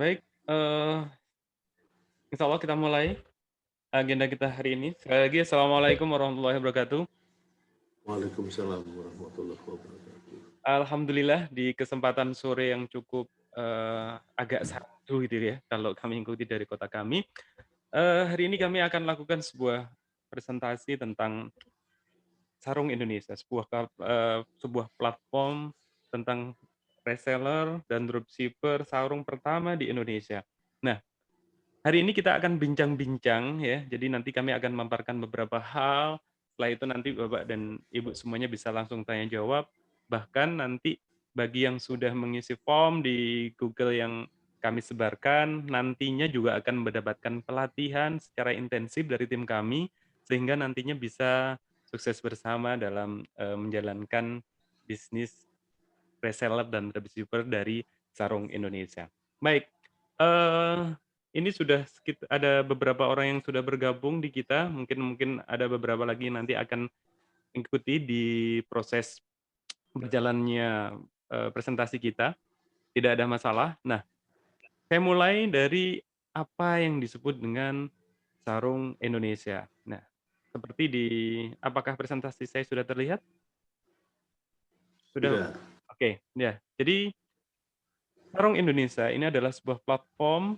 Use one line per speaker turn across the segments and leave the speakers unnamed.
Baik, insya Allah kita mulai agenda kita hari ini. Sekali lagi assalamualaikum warahmatullahi wabarakatuh.
Waalaikumsalam warahmatullahi wabarakatuh.
Alhamdulillah di kesempatan sore yang cukup, agak sabtu gitu ya, kalau kami ikuti dari kota kami. Hari ini kami akan lakukan sebuah presentasi tentang Sarung Indonesia, sebuah platform tentang reseller dan dropshipper sarung pertama di Indonesia. Nah, hari ini kita akan bincang-bincang ya, jadi nanti kami akan memaparkan beberapa hal, setelah itu nanti Bapak dan Ibu semuanya bisa langsung tanya jawab, bahkan nanti bagi yang sudah mengisi form di Google yang kami sebarkan, nantinya juga akan mendapatkan pelatihan secara intensif dari tim kami, sehingga nantinya bisa sukses bersama dalam, menjalankan bisnis reseller dan dropshipper dari Sarung Indonesia. Baik, eee, ini sudah ada beberapa orang yang sudah bergabung di kita, mungkin mungkin ada beberapa lagi yang nanti akan mengikuti di proses berjalannya, presentasi kita, tidak ada masalah. Nah, saya mulai dari apa yang disebut dengan Sarung Indonesia. Nah, seperti apakah presentasi saya sudah terlihat? Sudah?
Sudah,
Oke, ya. Jadi Sarung Indonesia ini adalah sebuah platform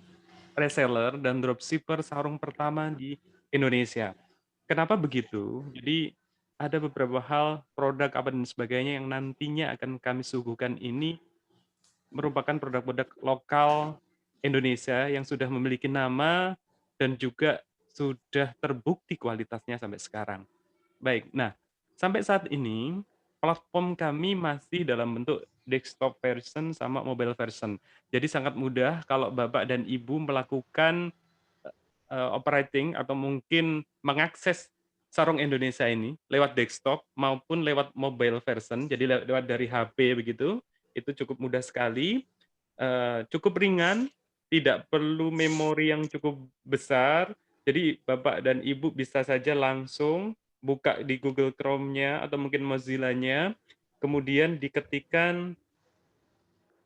reseller dan dropshipper sarung pertama di Indonesia. Kenapa begitu? Jadi ada beberapa hal, produk apa dan sebagainya yang nantinya akan kami suguhkan ini merupakan produk-produk lokal Indonesia yang sudah memiliki nama dan juga sudah terbukti kualitasnya sampai sekarang. Baik, nah sampai saat ini platform kami masih dalam bentuk desktop version sama mobile version. Jadi sangat mudah kalau Bapak dan Ibu melakukan, operating atau mungkin mengakses Sarung Indonesia ini lewat desktop maupun lewat mobile version, jadi lewat dari HP begitu, itu cukup mudah sekali, cukup ringan, tidak perlu memori yang cukup besar, jadi Bapak dan Ibu bisa saja langsung buka di Google Chrome-nya atau mungkin Mozilla-nya, kemudian diketikkan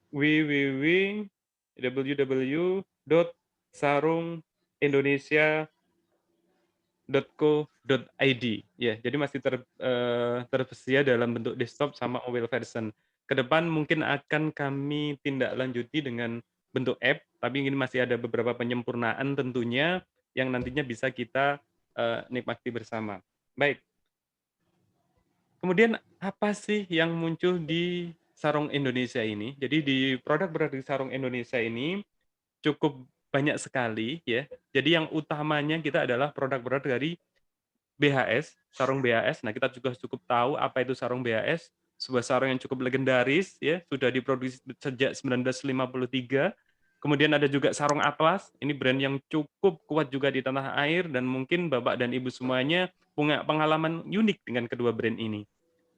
www.sarungindonesia.co.id ya. Jadi masih tersedia dalam bentuk desktop sama mobile version. Ke depan mungkin akan kami tindak lanjuti dengan bentuk app, tapi ini masih ada beberapa penyempurnaan tentunya yang nantinya bisa kita, nikmati bersama. Baik, kemudian apa sih yang muncul di Sarung Indonesia ini? Jadi di produk-produk di Sarung Indonesia ini cukup banyak sekali ya. Jadi yang utamanya kita adalah produk-produk dari BHS, sarung BHS. Nah, kita juga cukup tahu apa itu sarung BHS, sebuah sarung yang cukup legendaris ya, sudah diproduksi sejak 1953. Kemudian ada juga sarung Atlas, ini brand yang cukup kuat juga di tanah air dan mungkin Bapak dan Ibu semuanya punya pengalaman unik dengan kedua brand ini.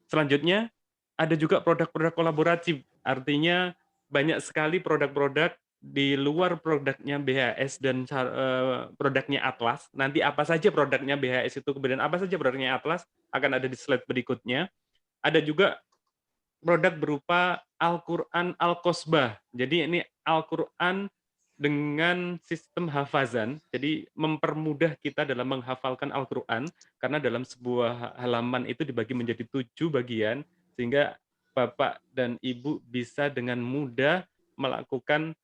Selanjutnya, ada juga produk-produk kolaboratif, artinya banyak sekali produk-produk di luar produknya BHS dan produknya Atlas. Nanti apa saja produknya BHS itu, kemudian apa saja produknya Atlas, akan ada di slide berikutnya. Ada juga produk berupa Al-Qur'an Al-Qosbah. Jadi ini Al-Qur'an dengan sistem hafazan, jadi mempermudah kita dalam menghafalkan Al-Qur'an, karena dalam sebuah halaman itu dibagi menjadi 7 bagian, sehingga Bapak dan Ibu bisa dengan mudah melakukan,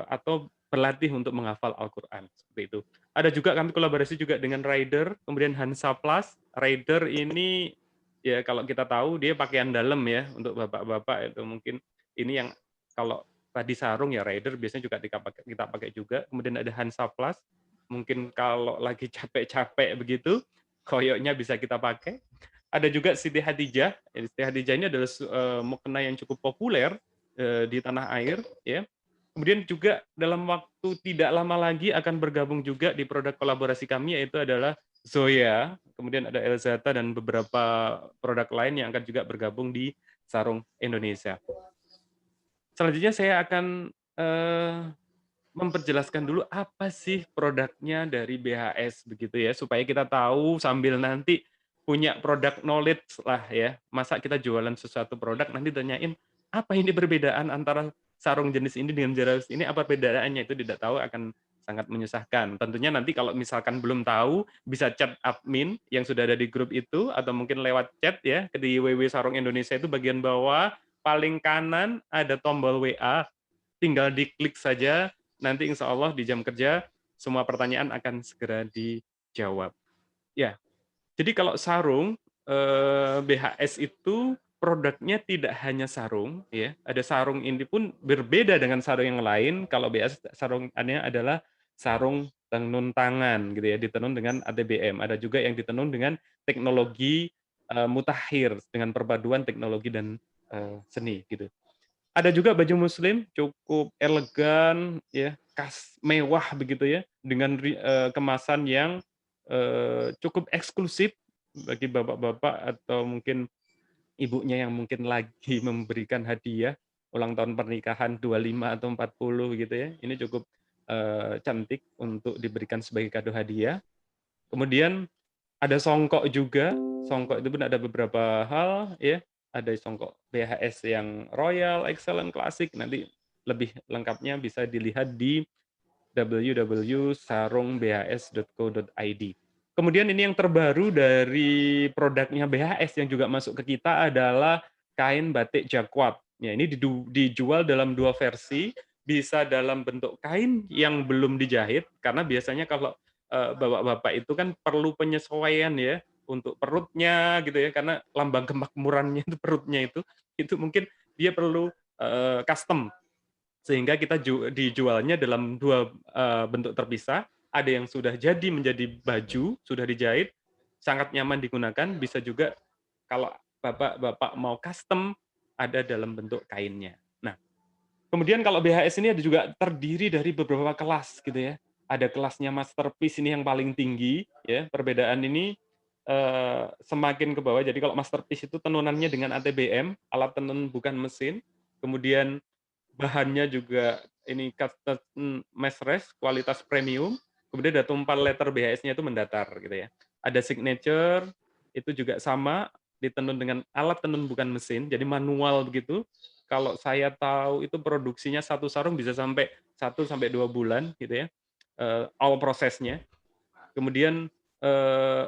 atau berlatih untuk menghafal Al-Qur'an, seperti itu. Ada juga kami kolaborasi juga dengan Rider, kemudian Hansaplast. Rider ini ya kalau kita tahu dia pakaian dalam ya, untuk bapak-bapak itu mungkin ini yang kalau tadi sarung ya Raider biasanya juga kita pakai juga, kemudian ada Hansaplast, mungkin kalau lagi capek-capek begitu, koyoknya bisa kita pakai. Ada juga Siti Hadijah, Siti Hadijah ini adalah mukena yang cukup populer, di tanah air ya. Kemudian juga dalam waktu tidak lama lagi akan bergabung juga di produk kolaborasi kami yaitu adalah Zoya, kemudian ada Elzata dan beberapa produk lain yang akan juga bergabung di Sarung Indonesia. Selanjutnya saya akan, memperjelaskan dulu apa sih produknya dari BHS begitu ya, supaya kita tahu sambil nanti punya produk knowledge lah ya. Masa kita jualan sesuatu produk nanti tanyain, "Apa ini perbedaan antara sarung jenis ini dengan jenis ini apa perbedaannya, itu tidak tahu akan sangat menyusahkan. Tentunya nanti kalau misalkan belum tahu, bisa chat admin yang sudah ada di grup itu, atau mungkin lewat chat ya, di WW Sarung Indonesia itu bagian bawah, paling kanan ada tombol WA, tinggal diklik saja, nanti insya Allah di jam kerja, semua pertanyaan akan segera dijawab. Ya, jadi kalau sarung, BHS itu produknya tidak hanya sarung ya, ada sarung ini pun berbeda dengan sarung yang lain, kalau BHS sarungannya adalah sarung tenun tangan gitu ya, ditenun dengan ATBM. Ada juga yang ditenun dengan teknologi, mutakhir, dengan perpaduan teknologi dan, seni gitu. Ada juga baju muslim cukup elegan ya, mewah begitu ya, dengan kemasan yang, cukup eksklusif bagi bapak-bapak atau mungkin ibunya yang mungkin lagi memberikan hadiah ulang tahun pernikahan 25 atau 40 gitu ya. Ini cukup, cantik untuk diberikan sebagai kado hadiah. Kemudian ada songkok juga, songkok itu pun ada beberapa hal ya, ada songkok BHS yang royal, excellent, klasik, nanti lebih lengkapnya bisa dilihat di www.sarungbhs.co.id. Kemudian ini yang terbaru dari produknya BHS yang juga masuk ke kita adalah kain batik Jakwat. Ya, ini dijual dalam 2 versi, bisa dalam bentuk kain yang belum dijahit, karena biasanya kalau, bapak-bapak itu kan perlu penyesuaian ya, untuk perutnya gitu ya, karena lambang kemakmurannya itu perutnya itu mungkin dia perlu, custom. Sehingga kita dijualnya dalam 2 bentuk terpisah, ada yang sudah jadi menjadi baju, sudah dijahit, sangat nyaman digunakan, bisa juga kalau bapak-bapak mau custom, ada dalam bentuk kainnya. Nah, kemudian kalau BHS ini ada juga terdiri dari beberapa kelas gitu ya. Ada kelasnya masterpiece ini yang paling tinggi ya, perbedaan ini, semakin ke bawah. Jadi kalau masterpiece itu tenunannya dengan ATBM, alat tenun bukan mesin, kemudian bahannya juga ini custom mesh rest kualitas premium, kemudian ada tumpal letter BHS-nya itu mendatar gitu ya. Ada signature, itu juga sama, ditenun dengan alat tenun bukan mesin, jadi manual begitu. Kalau saya tahu itu produksinya satu sarung bisa sampai 1 sampai 2 bulan gitu ya, all prosesnya. Kemudian,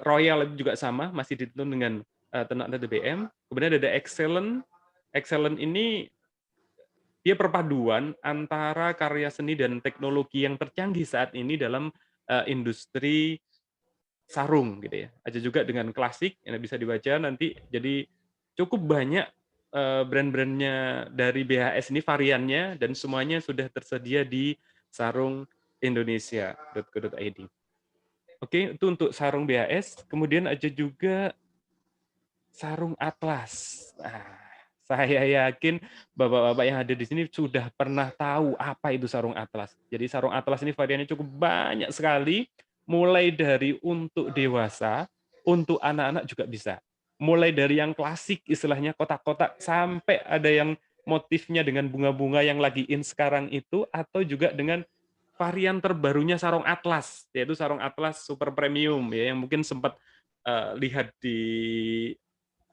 royal itu juga sama, masih ditenun dengan, tenun ATBM. Kemudian ada excellent, excellent ini dia perpaduan antara karya seni dan teknologi yang tercanggih saat ini dalam, industri sarung gitu ya. Ada juga dengan klasik yang bisa dibaca nanti, jadi cukup banyak, brand-brand-nya dari BHS ini variannya dan semuanya sudah tersedia di sarungindonesia.co.id. Oke, itu untuk sarung BHS, kemudian ada juga sarung atlas. Nah, saya yakin bapak-bapak yang ada di sini sudah pernah tahu apa itu sarung atlas. Jadi sarung atlas ini variannya cukup banyak sekali, mulai dari untuk dewasa, untuk anak-anak juga bisa. Mulai dari yang klasik istilahnya kotak-kotak, sampai ada yang motifnya dengan bunga-bunga yang lagi in sekarang itu, atau juga dengan varian terbarunya sarung atlas, yaitu sarung atlas super premium ya, yang mungkin sempat, lihat di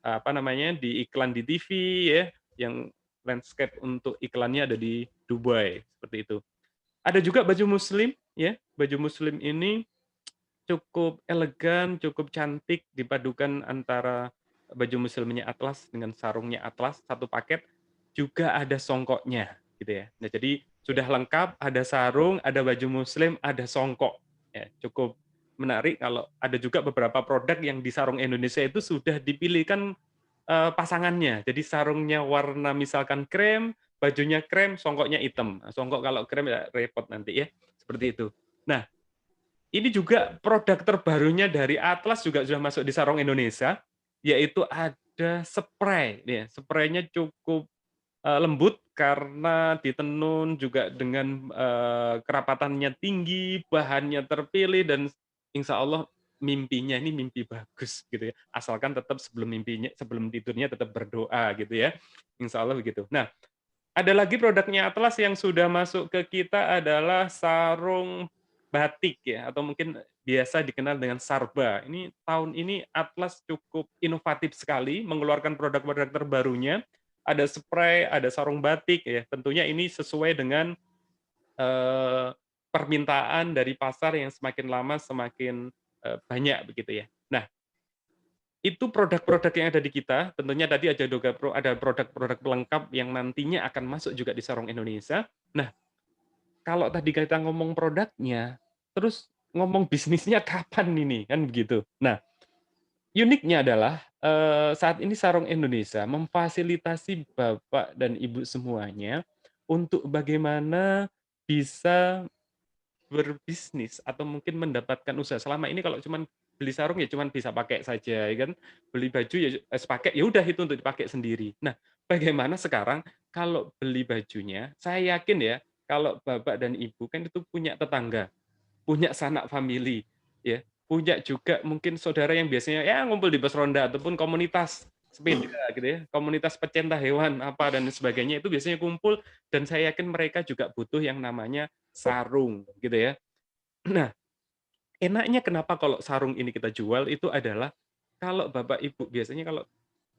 apa namanya, di iklan di TV ya, yang landscape untuk iklannya ada di Dubai, seperti itu. Ada juga baju muslim ya, baju muslim ini cukup elegan, cukup cantik, dipadukan antara baju muslimnya atlas dengan sarungnya atlas, satu paket, juga ada songkoknya, gitu ya. Nah, jadi sudah lengkap, ada sarung, ada baju muslim, ada songkok. Ya, cukup menarik kalau ada juga beberapa produk yang di Sarung Indonesia itu sudah dipilihkan, pasangannya. Jadi sarungnya warna misalkan krem, bajunya krem, songkoknya hitam. Nah, songkok kalau krem ya repot nanti ya, seperti itu. Nah, ini juga produk terbarunya dari Atlas juga sudah masuk di Sarung Indonesia, yaitu ada spray, ya. Spraynya cukup, lembut karena ditenun juga dengan, kerapatannya tinggi, bahannya terpilih dan insya Allah mimpinya ini mimpi bagus gitu ya, asalkan tetap sebelum tidurnya tetap berdoa gitu ya, insya Allah begitu. Nah, ada lagi produknya Atlas yang sudah masuk ke kita adalah sarung batik ya, atau mungkin biasa dikenal dengan sarba. Tahun ini Atlas cukup inovatif sekali mengeluarkan produk-produk terbarunya. ada spray, ada sarung batik ya. Tentunya ini sesuai dengan eee, permintaan dari pasar yang semakin lama semakin, banyak begitu ya. Nah, itu produk-produk yang ada di kita, tentunya tadi ada produk-produk pelengkap yang nantinya akan masuk juga di Sarung Indonesia. Nah, kalau tadi kita ngomong produknya, terus ngomong bisnisnya kapan ini, kan begitu. Nah, uniknya adalah, saat ini Sarung Indonesia memfasilitasi Bapak dan Ibu semuanya untuk bagaimana bisa berbisnis atau mungkin mendapatkan usaha. Selama ini kalau cuman beli sarung ya cuman bisa pakai saja ya kan, beli baju ya pakai, ya udah itu untuk dipakai sendiri. Nah, bagaimana sekarang kalau beli bajunya, saya yakin ya, kalau bapak dan ibu kan itu punya tetangga, punya sanak famili, ya, punya juga mungkin saudara yang biasanya ya ngumpul di pos ronda ataupun komunitas sepeda gitu ya, komunitas pecinta hewan apa dan sebagainya itu biasanya kumpul dan saya yakin mereka juga butuh yang namanya sarung gitu ya. Nah, enaknya kenapa kalau sarung ini kita jual itu adalah kalau bapak ibu biasanya kalau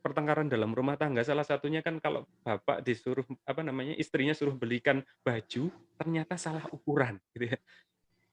pertengkaran dalam rumah tangga salah satunya kan kalau bapak disuruh apa namanya, istrinya suruh belikan baju ternyata salah ukuran gitu ya.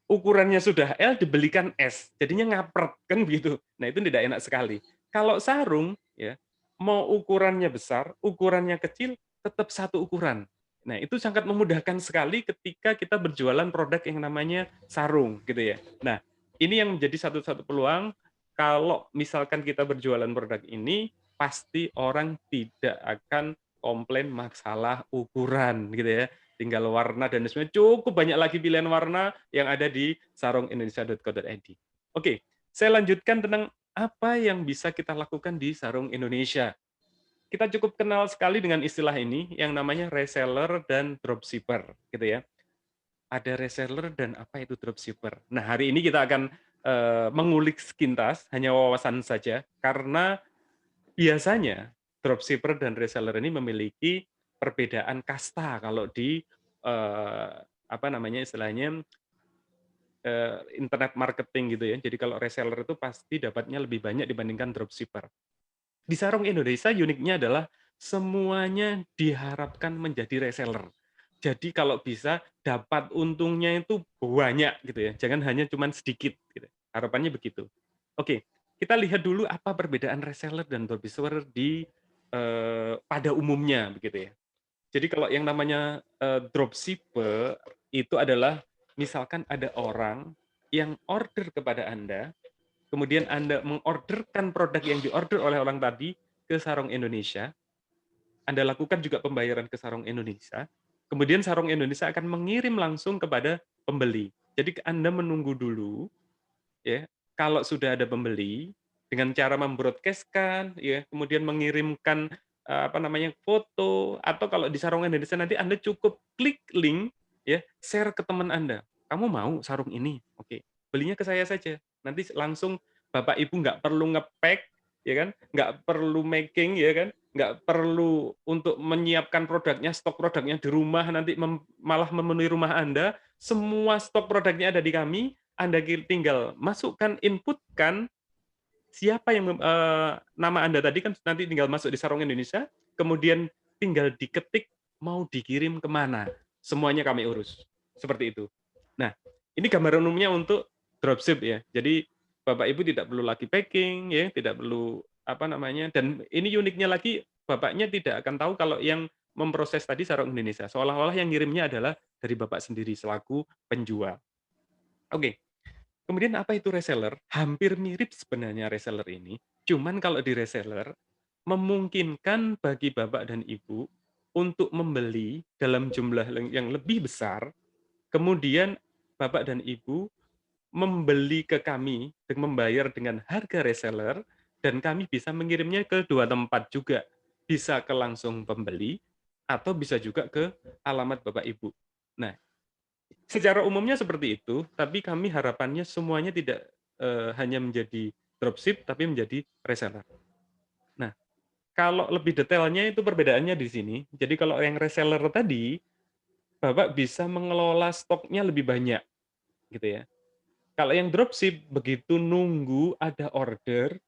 Ukurannya sudah L dibelikan S, jadinya ngapret, kan begitu. Nah, itu tidak enak sekali. Kalau sarung, ya, mau ukurannya besar, ukurannya kecil, tetap satu ukuran. Nah, itu sangat memudahkan sekali ketika kita berjualan produk yang namanya sarung, gitu ya. Nah, ini yang menjadi satu-satu peluang, kalau misalkan kita berjualan produk ini, pasti orang tidak akan komplain masalah ukuran, gitu ya. Tinggal warna dan sebenarnya cukup banyak lagi pilihan warna yang ada di sarungindonesia.co.id. Oke, saya lanjutkan tentang apa yang bisa kita lakukan di Sarung Indonesia. Kita cukup kenal sekali dengan istilah ini yang namanya reseller dan dropshipper, gitu ya. Ada reseller dan apa itu dropshipper. Nah, hari ini kita akan mengulik sekintas, hanya wawasan saja, karena biasanya dropshipper dan reseller ini memiliki perbedaan kasta kalau di, apa namanya istilahnya, internet marketing gitu ya. Jadi kalau reseller itu pasti dapatnya lebih banyak dibandingkan dropshipper. Di Sarung Indonesia uniknya adalah semuanya diharapkan menjadi reseller. Jadi kalau bisa dapat untungnya itu banyak gitu ya, jangan hanya cuman sedikit gitu. Harapannya begitu. Oke, kita lihat dulu apa perbedaan reseller dan dropshipper di, pada umumnya begitu ya. Jadi kalau yang namanya, dropshipper itu adalah misalkan ada orang yang order kepada Anda, kemudian Anda mengorderkan produk yang diorder oleh orang tadi ke Sarung Indonesia, Anda lakukan juga pembayaran ke Sarung Indonesia, kemudian Sarung Indonesia akan mengirim langsung kepada pembeli. Jadi Anda menunggu dulu ya, kalau sudah ada pembeli, dengan cara membroadcast-kan ya, kemudian mengirimkan, apa namanya, foto, atau kalau di Sarung Indonesia nanti Anda cukup klik link ya, share ke teman Anda, "Kamu mau sarung ini? Oke, belinya ke saya saja." Nanti langsung Bapak Ibu nggak perlu nge-pack, ya kan, nggak perlu making, ya kan, nggak perlu untuk menyiapkan produknya, stok produknya di rumah, nanti malah memenuhi rumah Anda, semua stok produknya ada di kami, anda tinggal masukkan, inputkan siapa yang nama Anda tadi kan nanti tinggal masuk di Sarung Indonesia, kemudian tinggal diketik mau dikirim ke mana, semuanya kami urus, seperti itu. Nah, ini gambaran umumnya untuk dropship ya. Jadi Bapak Ibu tidak perlu lagi packing ya, tidak perlu apa namanya, dan ini uniknya lagi Bapaknya tidak akan tahu kalau yang memproses tadi Sarung Indonesia, seolah-olah yang ngirimnya adalah dari Bapak sendiri selaku penjual. Oke. Kemudian apa itu reseller? Hampir mirip sebenarnya reseller ini, cuman kalau di reseller, memungkinkan bagi bapak dan ibu untuk membeli dalam jumlah yang lebih besar, kemudian bapak dan ibu membeli ke kami dan membayar dengan harga reseller, dan kami bisa mengirimnya ke 2 tempat juga. Bisa ke langsung pembeli, atau bisa juga ke alamat bapak ibu. Nah, secara umumnya seperti itu, tapi kami harapannya semuanya tidak, hanya menjadi dropship, tapi menjadi reseller. Nah, kalau lebih detailnya itu perbedaannya di sini. Jadi kalau yang reseller tadi, Bapak bisa mengelola stoknya lebih banyak, gitu ya. Kalau yang dropship, begitu nunggu ada order,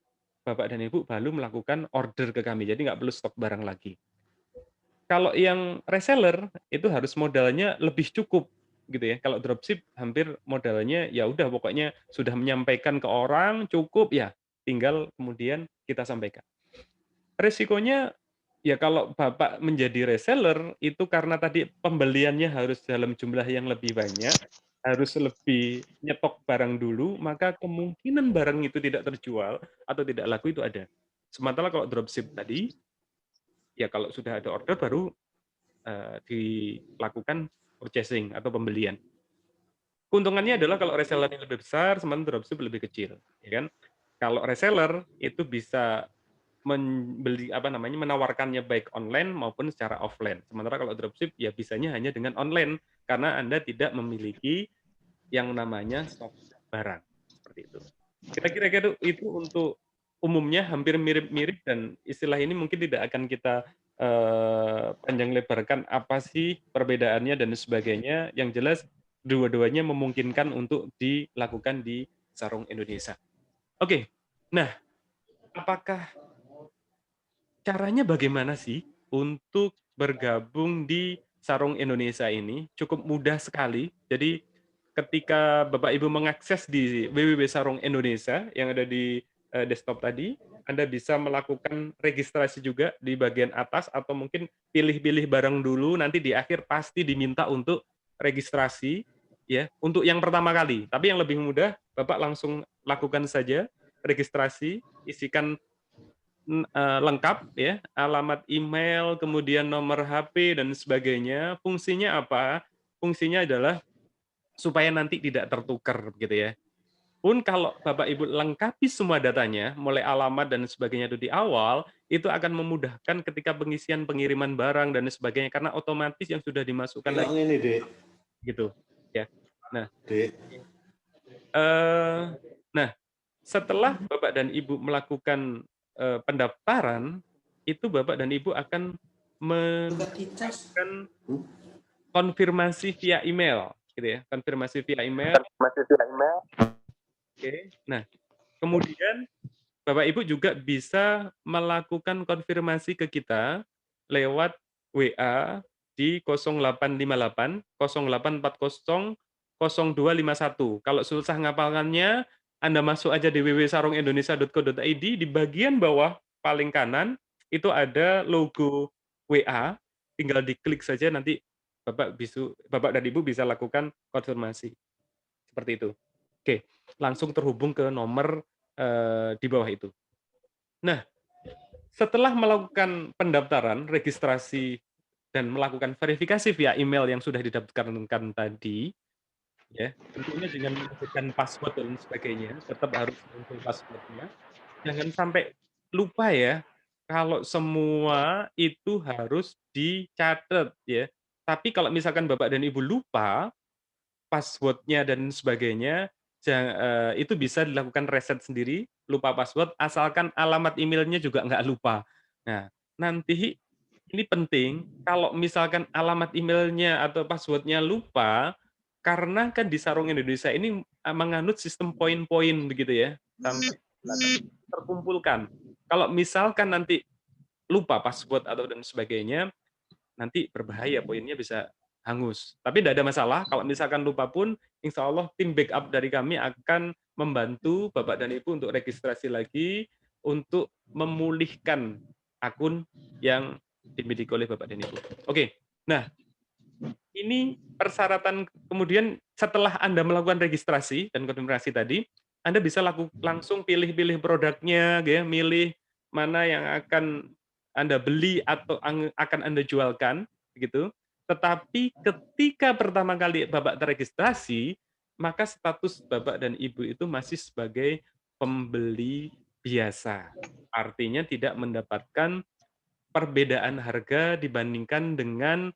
Bapak dan Ibu baru melakukan order ke kami, jadi nggak perlu stok barang lagi. Kalau yang reseller itu harus modalnya lebih cukup gitu ya. Kalau dropship hampir modalnya ya udah pokoknya sudah menyampaikan ke orang cukup ya, tinggal kemudian kita sampaikan. Resikonya ya kalau Bapak menjadi reseller itu karena tadi pembeliannya harus dalam jumlah yang lebih banyak, harus lebih nyetok barang dulu, maka kemungkinan barang itu tidak terjual atau tidak laku itu ada. Sementara kalau dropship tadi, ya kalau sudah ada order baru dilakukan purchasing atau pembelian. Keuntungannya adalah kalau reseller-nya lebih besar, sementara dropship lebih kecil, ya kan. Kalau reseller itu bisa membeli apa namanya, menawarkannya baik online maupun secara offline. Sementara kalau dropship ya bisanya hanya dengan online, karena Anda tidak memiliki yang namanya stok barang, seperti itu. Kira-kira itu untuk umumnya hampir mirip-mirip dan istilah ini mungkin tidak akan kita, panjang lebarkan apa sih perbedaannya dan sebagainya, yang jelas dua-duanya memungkinkan untuk dilakukan di Sarung Indonesia. Oke, nah apakah caranya bagaimana sih untuk bergabung di Sarung Indonesia ini? Cukup mudah sekali. Jadi ketika Bapak Ibu mengakses di www.sarung Indonesia yang ada di desktop tadi, Anda bisa melakukan registrasi juga di bagian atas atau mungkin pilih-pilih barang dulu, nanti di akhir pasti diminta untuk registrasi ya, untuk yang pertama kali. Tapi yang lebih mudah Bapak langsung lakukan saja registrasi, isikan lengkap ya, alamat email, kemudian nomor HP dan sebagainya. Fungsinya apa? Fungsinya adalah supaya nanti tidak tertukar gitu ya. Pun kalau Bapak Ibu lengkapi semua datanya, mulai alamat dan sebagainya itu di awal, itu akan memudahkan ketika pengisian pengiriman barang dan sebagainya karena otomatis yang sudah dimasukkan
Kayak
lagi
ngene, Dek.
gitu ya. Nah,
Dek.
eee, nah setelah Bapak dan Ibu melakukan, pendaftaran, itu Bapak dan Ibu akan mendapatkan
Hmm?
konfirmasi via email, gitu ya, konfirmasi via email,
Masih via email.
oke. Nah, kemudian Bapak Ibu juga bisa melakukan konfirmasi ke kita lewat WA di 0858 0840 0251. Kalau susah ngapalkannya, Anda masuk aja di www.sarungindonesia.co.id, di bagian bawah paling kanan itu ada logo WA, tinggal diklik saja nanti Bapak dan Ibu bisa lakukan konfirmasi, seperti itu. Oke, langsung terhubung ke nomor, di bawah itu. Nah, setelah melakukan pendaftaran, registrasi, dan melakukan verifikasi via email yang sudah didaftarkan tadi, ya, tentunya dengan menyebutkan password dan sebagainya, tetap harus muncul password-nya. Jangan sampai lupa ya, kalau semua itu harus dicatat ya. Tapi kalau misalkan Bapak dan Ibu lupa password-nya dan sebagainya, itu bisa dilakukan reset sendiri, lupa password, asalkan alamat email-nya juga nggak lupa. Nah, nanti ini penting, kalau misalkan alamat email-nya atau password-nya lupa, karena kan di Sarung Indonesia ini, menganut sistem poin-poin begitu ya, sampai terkumpulkan. Kalau misalkan nanti lupa password atau dan sebagainya, nanti berbahaya, poinnya bisa hangus. Tapi tidak ada masalah, kalau misalkan lupa pun, insya Allah tim backup dari kami akan membantu Bapak dan Ibu untuk registrasi lagi, untuk memulihkan akun yang dimiliki oleh Bapak dan Ibu. Oke, nah ini persyaratan kemudian setelah Anda melakukan registrasi dan konfirmasi tadi, Anda bisa langsung pilih-pilih produknya, ya, milih mana yang akan Anda beli atau akan Anda jualkan, begitu. Tetapi ketika pertama kali Bapak terregistrasi, maka status Bapak dan Ibu itu masih sebagai pembeli biasa. Artinya tidak mendapatkan perbedaan harga dibandingkan dengan,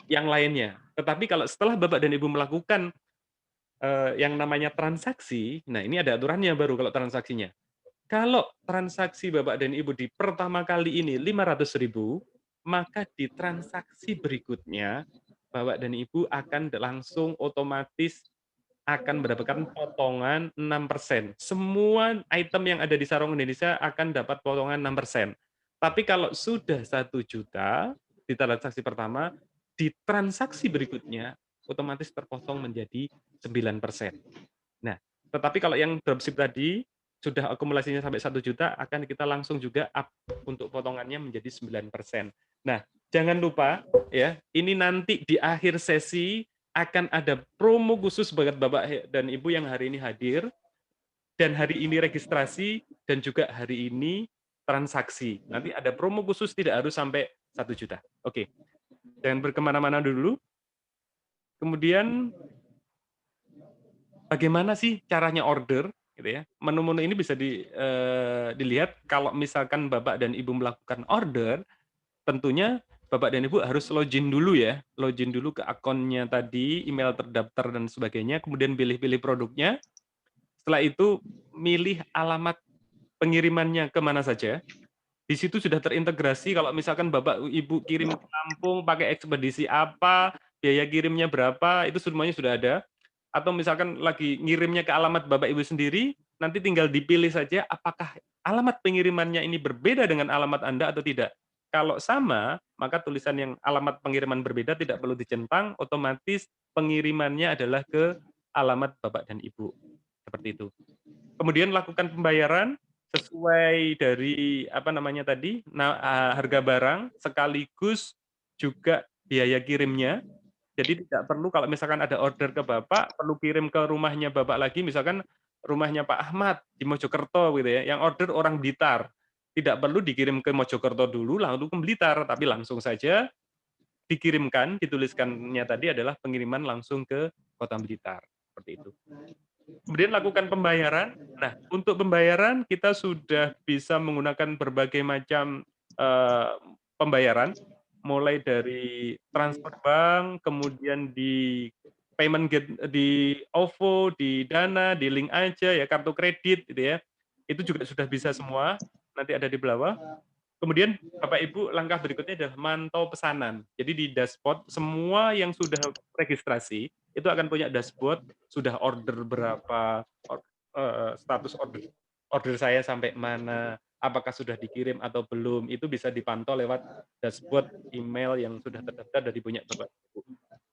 yang lainnya. Tetapi kalau setelah Bapak dan Ibu melakukan, yang namanya transaksi, nah ini ada aturannya baru kalau transaksinya. Kalau transaksi Bapak dan Ibu di pertama kali ini 500.000, maka di transaksi berikutnya Bapak dan Ibu akan langsung otomatis akan mendapatkan potongan 6%. Semua item yang ada di Sarung Indonesia akan dapat potongan 6%. Tapi kalau sudah 1 juta di transaksi pertama, di transaksi berikutnya otomatis terpotong menjadi 9%. Nah, tetapi kalau yang dropship tadi, sudah akumulasinya sampai 1 juta akan kita langsung juga up untuk potongannya menjadi 9%. Nah, jangan lupa ya, ini nanti di akhir sesi akan ada promo khusus buat Bapak dan Ibu yang hari ini hadir, dan hari ini registrasi, dan juga hari ini transaksi. Nanti ada promo khusus tidak harus sampai 1 juta. Oke, jangan berkemana-mana dulu. Kemudian bagaimana sih caranya order, gitu ya. Menu-menu ini bisa dilihat kalau misalkan Bapak dan Ibu melakukan order, tentunya Bapak dan Ibu harus login dulu ya, login dulu ke akunnya tadi, email terdaftar dan sebagainya, kemudian pilih-pilih produknya, setelah itu milih alamat pengirimannya ke mana saja. Di situ sudah terintegrasi kalau misalkan Bapak Ibu kirim ke Lampung pakai ekspedisi apa, biaya kirimnya berapa, itu semuanya sudah ada. Atau misalkan lagi ngirimnya ke alamat Bapak Ibu sendiri, nanti tinggal dipilih saja apakah alamat pengirimannya ini berbeda dengan alamat Anda atau tidak. Kalau sama, maka tulisan yang alamat pengiriman berbeda tidak perlu dicentang, otomatis pengirimannya adalah ke alamat Bapak dan Ibu. Seperti itu. Kemudian lakukan pembayaran sesuai dari apa namanya tadi, harga barang sekaligus juga biaya kirimnya. Jadi tidak perlu kalau misalkan ada order ke Bapak, perlu kirim ke rumahnya Bapak lagi, misalkan rumahnya Pak Ahmad di Mojokerto gitu ya, yang order orang Blitar. Tidak perlu dikirim ke Mojokerto dulu lalu ke Blitar, tapi langsung saja dikirimkan, dituliskannya tadi adalah pengiriman langsung ke Kota Blitar, seperti itu. Kemudian lakukan pembayaran. Nah, untuk pembayaran kita sudah bisa menggunakan berbagai macam, eee, pembayaran, mulai dari transfer bank, kemudian di payment di OVO, di Dana, di link aja ya, kartu kredit gitu ya. Itu juga sudah bisa semua, nanti ada di bawah. Kemudian Bapak Ibu langkah berikutnya adalah mantau pesanan. Jadi di dashboard semua yang sudah registrasi, itu akan punya dashboard, sudah order berapa, status order order saya sampai mana, apakah sudah dikirim atau belum, itu bisa dipantau lewat dashboard email yang sudah terdaftar dari punya Bapak Ibu.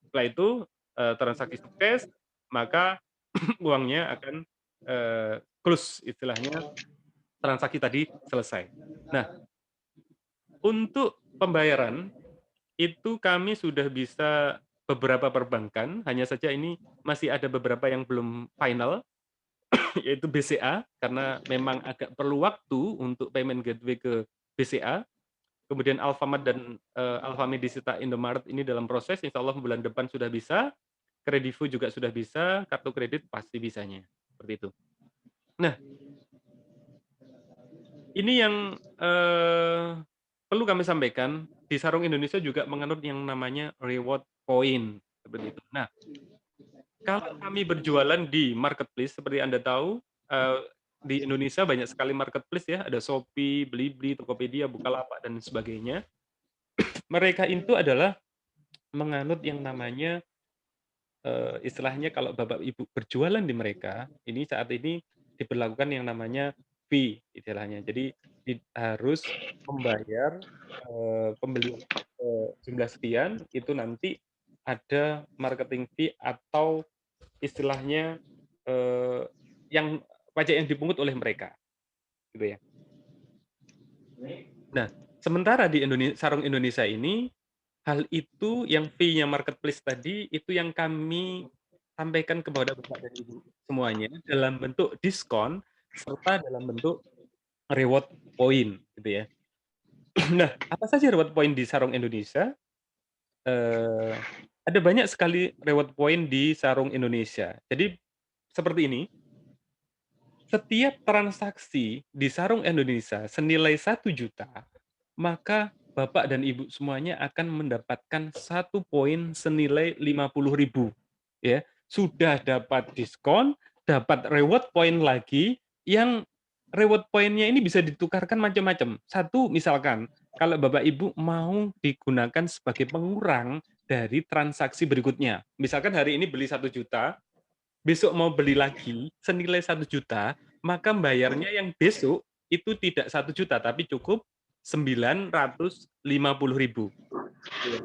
Setelah itu, transaksi sukses, maka uangnya akan, close istilahnya, transaksi tadi selesai. Nah, untuk pembayaran, itu kami sudah bisa beberapa perbankan, hanya saja ini masih ada beberapa yang belum final, yaitu BCA, karena memang agak perlu waktu untuk payment gateway ke BCA, kemudian Alfamart dan, Alfamedisita Indomaret ini dalam proses, insya Allah bulan depan sudah bisa, Kredivo juga sudah bisa, kartu kredit pasti bisanya, seperti itu. Nah, ini yang, perlu kami sampaikan, di Sarung Indonesia juga menganut yang namanya reward point, seperti itu. Nah, kalau kami berjualan di marketplace seperti Anda tahu, di Indonesia banyak sekali marketplace ya, ada Shopee, Blibli, Tokopedia, Bukalapak, dan sebagainya. Mereka itu adalah menganut yang namanya, istilahnya kalau Bapak Ibu berjualan di mereka, ini saat ini diberlakukan yang namanya fee istilahnya. Jadi harus membayar, pembelian, jumlah sekian, itu nanti ada marketing fee atau istilahnya, yang pajak yang dipungut oleh mereka, gitu ya. Nah, sementara di Sarung Indonesia ini, hal itu yang fee-nya marketplace tadi, itu yang kami sampaikan kepada Bapak dan Ibu semuanya dalam bentuk diskon, serta dalam bentuk reward point, gitu ya. Nah, apa saja reward point di Sarung Indonesia? Eee, ada banyak sekali reward point di Sarung Indonesia. Jadi seperti ini, setiap transaksi di Sarung Indonesia senilai 1 juta, maka Bapak dan Ibu semuanya akan mendapatkan 1 poin senilai 50.000 ya. Sudah dapat diskon, dapat reward point lagi, yang reward point-nya ini bisa ditukarkan macam-macam. Satu misalkan, kalau Bapak Ibu mau digunakan sebagai pengurang dari transaksi berikutnya. Misalkan hari ini beli 1 juta, besok mau beli lagi senilai 1 juta, maka bayarnya yang besok itu tidak 1 juta, tapi cukup 950.000. Iya.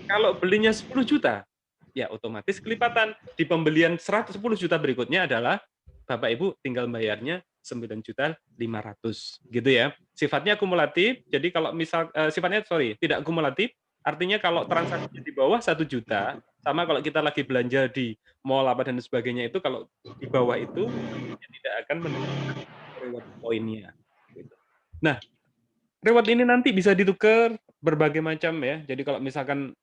Kalau belinya 10 juta, ya otomatis kelipatan. Di pembelian 110 juta berikutnya adalah Bapak Ibu tinggal bayarnya 9.500.000 gitu ya. Sifatnya kumulatif, jadi kalau misal sifatnya tidak kumulatif, artinya kalau transaksinya di bawah 1 juta, sama kalau kita lagi belanja di mall apa dan sebagainya itu kalau di bawah itu tentunya tidak akan mendapatkan reward poinnya gitu. Nah, reward ini nanti bisa ditukar berbagai macam ya. Jadi kalau misalkan,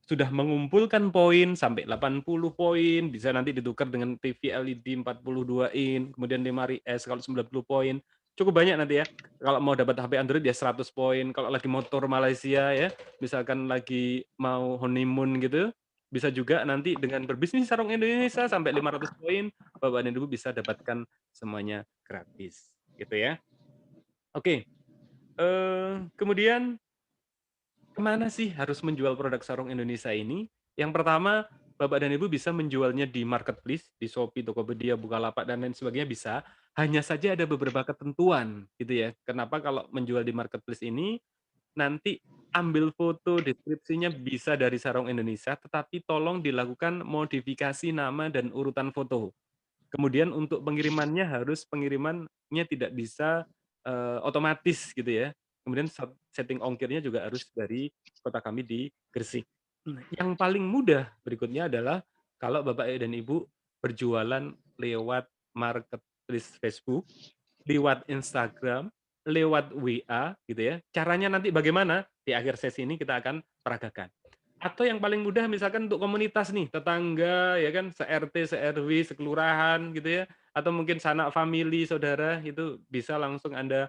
sudah mengumpulkan poin sampai 80 poin, bisa nanti ditukar dengan TV LED 42 in, kemudian memori S kalau 90 poin. Cukup banyak nanti ya. Kalau mau dapat HP Android ya 100 poin, kalau lagi motor Malaysia ya, misalkan lagi mau honeymoon gitu, bisa juga nanti dengan berbisnis sarung Indonesia sampai 500 poin, Bapak dan Ibu bisa dapatkan semuanya gratis, gitu ya. Oke. Kemudian kemana sih harus menjual produk sarung Indonesia ini? Yang pertama, Bapak dan Ibu bisa menjualnya di marketplace, di Shopee, Tokopedia, Bukalapak, dan lain sebagainya bisa. Hanya saja ada beberapa ketentuan gitu ya. Kenapa kalau menjual di marketplace ini, nanti ambil foto deskripsinya bisa dari sarung Indonesia, tetapi tolong dilakukan modifikasi nama dan urutan foto. Kemudian untuk pengirimannya harus pengirimannya tidak bisa, otomatis gitu ya. Kemudian setting ongkirnya juga harus dari kota kami di Gresik. Yang paling mudah berikutnya adalah kalau Bapak dan Ibu berjualan lewat marketplace Facebook, lewat Instagram, lewat WA gitu ya. Caranya nanti bagaimana? Di akhir sesi ini kita akan peragakan. Atau yang paling mudah misalkan untuk komunitas nih, tetangga ya kan, se-RT, se-RW, sekelurahan gitu ya, atau mungkin sanak famili, saudara, itu bisa langsung Anda,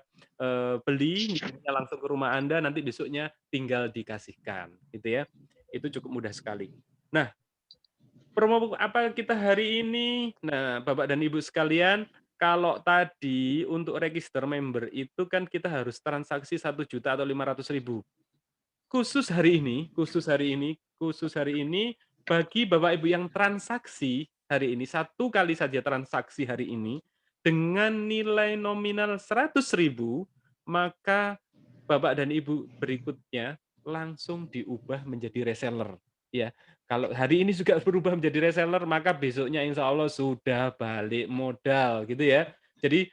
beli, ngirimnya langsung ke rumah Anda, nanti besoknya tinggal dikasihkan, gitu ya. Itu cukup mudah sekali. Nah, promo apa kita hari ini? Nah, Bapak dan Ibu sekalian, kalau tadi untuk register member itu kan kita harus transaksi 1 juta atau 500.000. Khusus hari ini, bagi Bapak Ibu yang transaksi hari ini, 1 kali saja transaksi hari ini, dengan nilai nominal 100.000, maka Bapak dan Ibu berikutnya langsung diubah menjadi reseller, ya. Kalau hari ini juga berubah menjadi reseller, maka besoknya insya Allah sudah balik modal, gitu ya. Jadi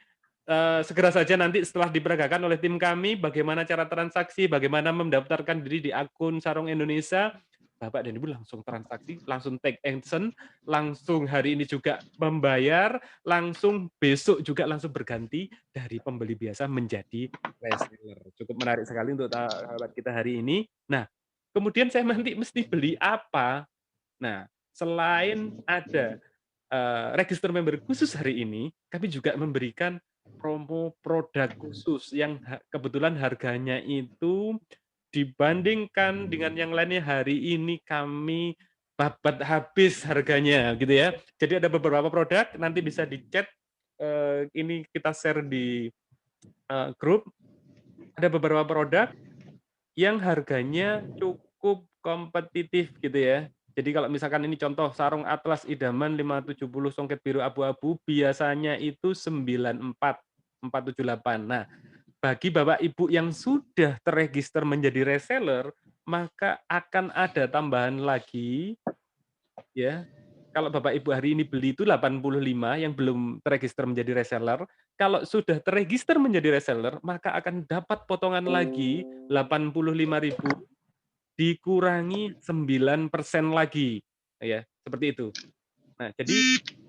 segera saja nanti setelah diperagakan oleh tim kami, bagaimana cara transaksi, bagaimana mendaftarkan diri di akun Sarung Indonesia, Bapak dan Ibu langsung transaksi, langsung take action, langsung hari ini juga membayar, langsung besok juga langsung berganti dari pembeli biasa menjadi reseller. Cukup menarik sekali untuk sahabat kita hari ini. Nah, kemudian saya nanti mesti beli apa? Nah, selain ada register member khusus hari ini, kami juga memberikan promo produk khusus yang kebetulan harganya itu dibandingkan dengan yang lainnya hari ini kami babat habis harganya gitu ya. Jadi ada beberapa produk nanti bisa di-chat, ini kita share di, grup. Ada beberapa produk yang harganya cukup kompetitif gitu ya. Jadi kalau misalkan ini contoh sarung atlas idaman 570 songket biru abu-abu biasanya itu 94.478. Nah, bagi Bapak Ibu yang sudah terregister menjadi reseller, maka akan ada tambahan lagi ya. Kalau Bapak Ibu hari ini beli itu 85 yang belum terregister menjadi reseller, kalau sudah terregister menjadi reseller, maka akan dapat potongan lagi 85.000 dikurangi 9% lagi, ya, seperti itu. Nah, jadi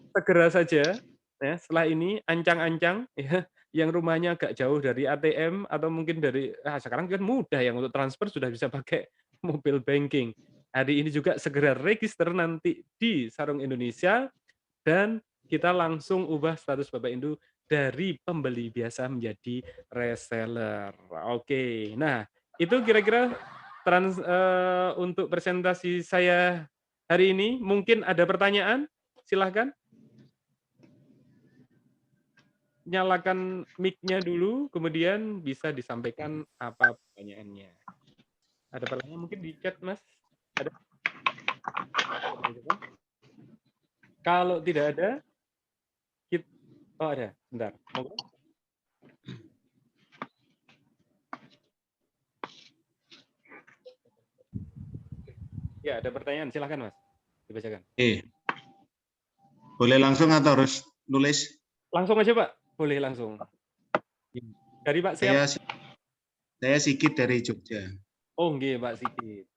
segera saja ya, setelah ini ancang-ancang ya, yang rumahnya agak jauh dari ATM atau mungkin dari sekarang kan mudah yang untuk transfer sudah bisa pakai mobile banking. Hari ini juga segera register nanti di Sarung Indonesia dan kita langsung ubah status Bapak Ibu dari pembeli biasa menjadi reseller. Oke. Nah, itu kira-kira untuk presentasi saya hari ini. Mungkin ada pertanyaan? Silahkan. Nyalakan mic-nya dulu, kemudian bisa disampaikan apa pertanyaannya. Ada pertanyaan mungkin di chat, Mas? Ada? Kalau tidak ada, oh ada, bentar. Monggo. Ya, ada pertanyaan, silakan Mas, dibacakan.
Boleh langsung atau harus nulis?
Langsung aja Pak, boleh langsung. Dari Pak siapa?
Saya Sigit dari Jogja.
Oh, nggih Pak Sigit.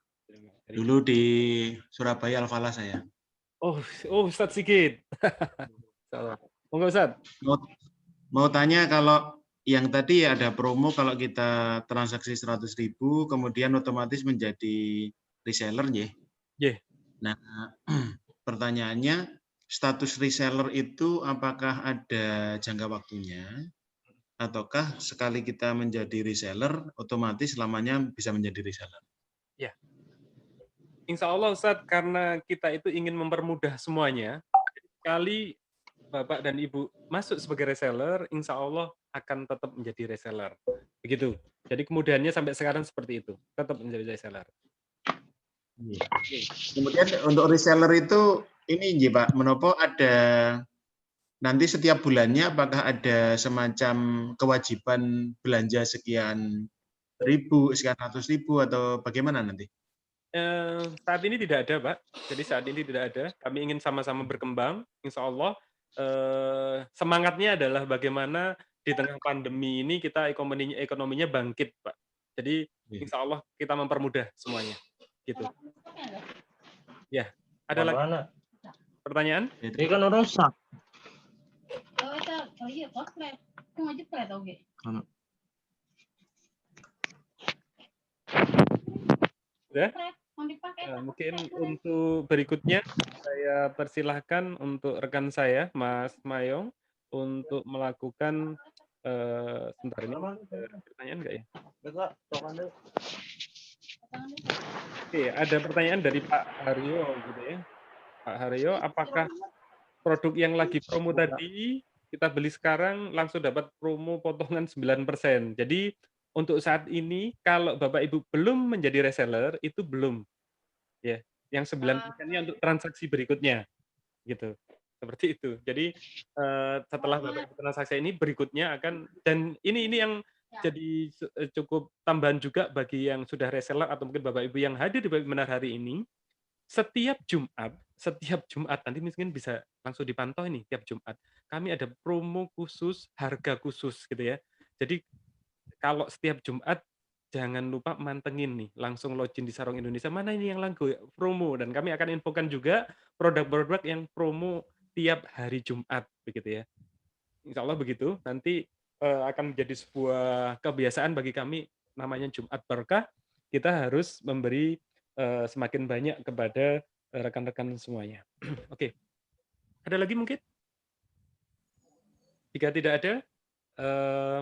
Dulu di Surabaya Al-Falah saya.
Oh, Ustadz Sigit. Salah. Monggo Ustadz.
Mau tanya, kalau yang tadi ada promo kalau kita transaksi 100.000 kemudian otomatis menjadi reseller ya.
Yeah.
Nah, pertanyaannya, status reseller itu apakah ada jangka waktunya ataukah sekali kita menjadi reseller otomatis selamanya bisa menjadi reseller?
Ya. Insya Allah Ustadz, karena kita itu ingin mempermudah semuanya, sekali Bapak dan Ibu masuk sebagai reseller, insya Allah akan tetap menjadi reseller. Begitu. Jadi kemudahannya sampai sekarang seperti itu, tetap menjadi reseller.
Kemudian untuk reseller itu ini Pak, menopo ada nanti setiap bulannya apakah ada semacam kewajiban belanja sekian ribu, sekian ratus ribu atau bagaimana nanti?
Saat ini tidak ada, Pak. Jadi saat ini tidak ada. Kami ingin sama-sama berkembang, insya Allah. Semangatnya adalah bagaimana di tengah pandemi ini kita ekonominya bangkit, Pak. Jadi insya Allah kita mempermudah semuanya. Gitu. Ya, ada lagi pertanyaan?
Ini kan rusak.
Sudah? Mungkin untuk berikutnya saya persilahkan untuk rekan saya, Mas Mayong, untuk melakukan sebentar ini ada pertanyaan nggak ya? Oke, ada pertanyaan dari Pak Haryo gitu ya. Pak Haryo, apakah produk yang lagi promo tadi kita beli sekarang langsung dapat promo potongan 9%. Jadi untuk saat ini kalau Bapak Ibu belum menjadi reseller itu belum. Ya, yang 9%-nya untuk transaksi berikutnya. Gitu. Seperti itu. Jadi setelah Bapak Ibu transaksi ini berikutnya akan, dan ini yang jadi cukup tambahan juga bagi yang sudah reseller atau mungkin Bapak Ibu yang hadir di webinar hari ini. Setiap Jumat nanti mungkin bisa langsung dipantau ini tiap Jumat. Kami ada promo khusus, harga khusus gitu ya. Jadi kalau setiap Jumat jangan lupa mantengin nih, langsung login di Sarung Indonesia, mana ini yang lagu promo, dan kami akan infokan juga produk-produk yang promo tiap hari Jumat begitu ya. Insya Allah begitu. Nanti akan menjadi sebuah kebiasaan bagi kami namanya Jumat Berkah. Kita harus memberi semakin banyak kepada rekan-rekan semuanya. Oke. Ada lagi mungkin? Jika tidak ada,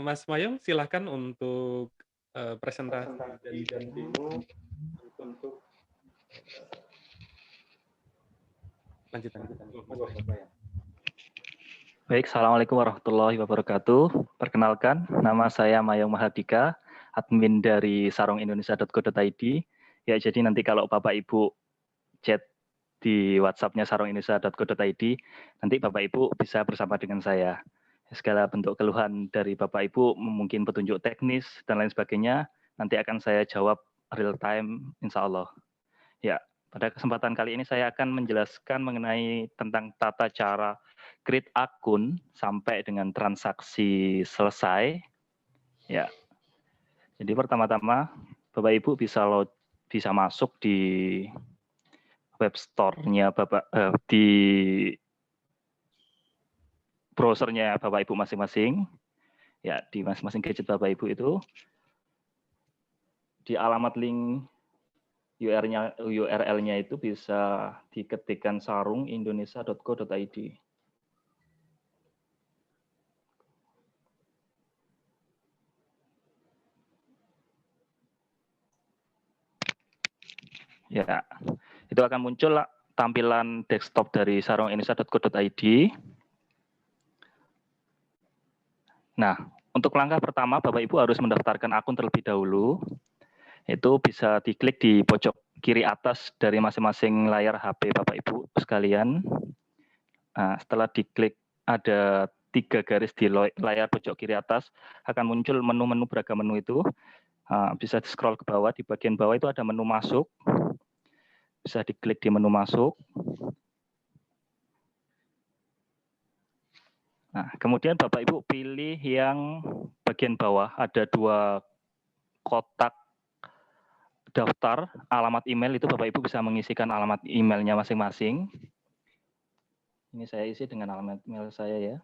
Mas Mayong silahkan untuk presentasi dan demo untuk lanjutan.
Baik, Assalamualaikum warahmatullahi wabarakatuh. Perkenalkan, nama saya Mayong Mahardika, admin dari sarungindonesia.co.id. Ya, jadi nanti kalau Bapak Ibu chat di WhatsApp-nya sarungindonesia.co.id, nanti Bapak Ibu bisa bersama dengan saya. Segala bentuk keluhan dari Bapak Ibu, mungkin petunjuk teknis dan lain sebagainya, nanti akan saya jawab real time, insya Allah. Ya, pada kesempatan kali ini saya akan menjelaskan mengenai tentang tata cara create akun sampai dengan transaksi selesai. Ya, jadi pertama-tama Bapak Ibu bisa masuk di web store-nya Bapak di browsernya Bapak Ibu masing-masing. Ya, di masing-masing gadget Bapak Ibu itu di alamat link URL-nya itu bisa diketikkan sarungindonesia.co.id. Ya, itu akan muncul tampilan desktop dari sarungindonesia.co.id. Nah, untuk langkah pertama Bapak Ibu harus mendaftarkan akun terlebih dahulu. Itu bisa diklik di pojok kiri atas dari masing-masing layar HP Bapak Ibu sekalian. Nah, setelah diklik ada 3 garis di layar pojok kiri atas, akan muncul menu-menu beragam menu itu. Bisa di scroll ke bawah, di bagian bawah itu ada menu masuk. bisa diklik di menu masuk. Nah, kemudian Bapak Ibu pilih yang bagian bawah, ada 2 kotak daftar alamat email, itu Bapak Ibu bisa mengisikan alamat emailnya masing-masing. Ini saya isi dengan alamat email saya ya.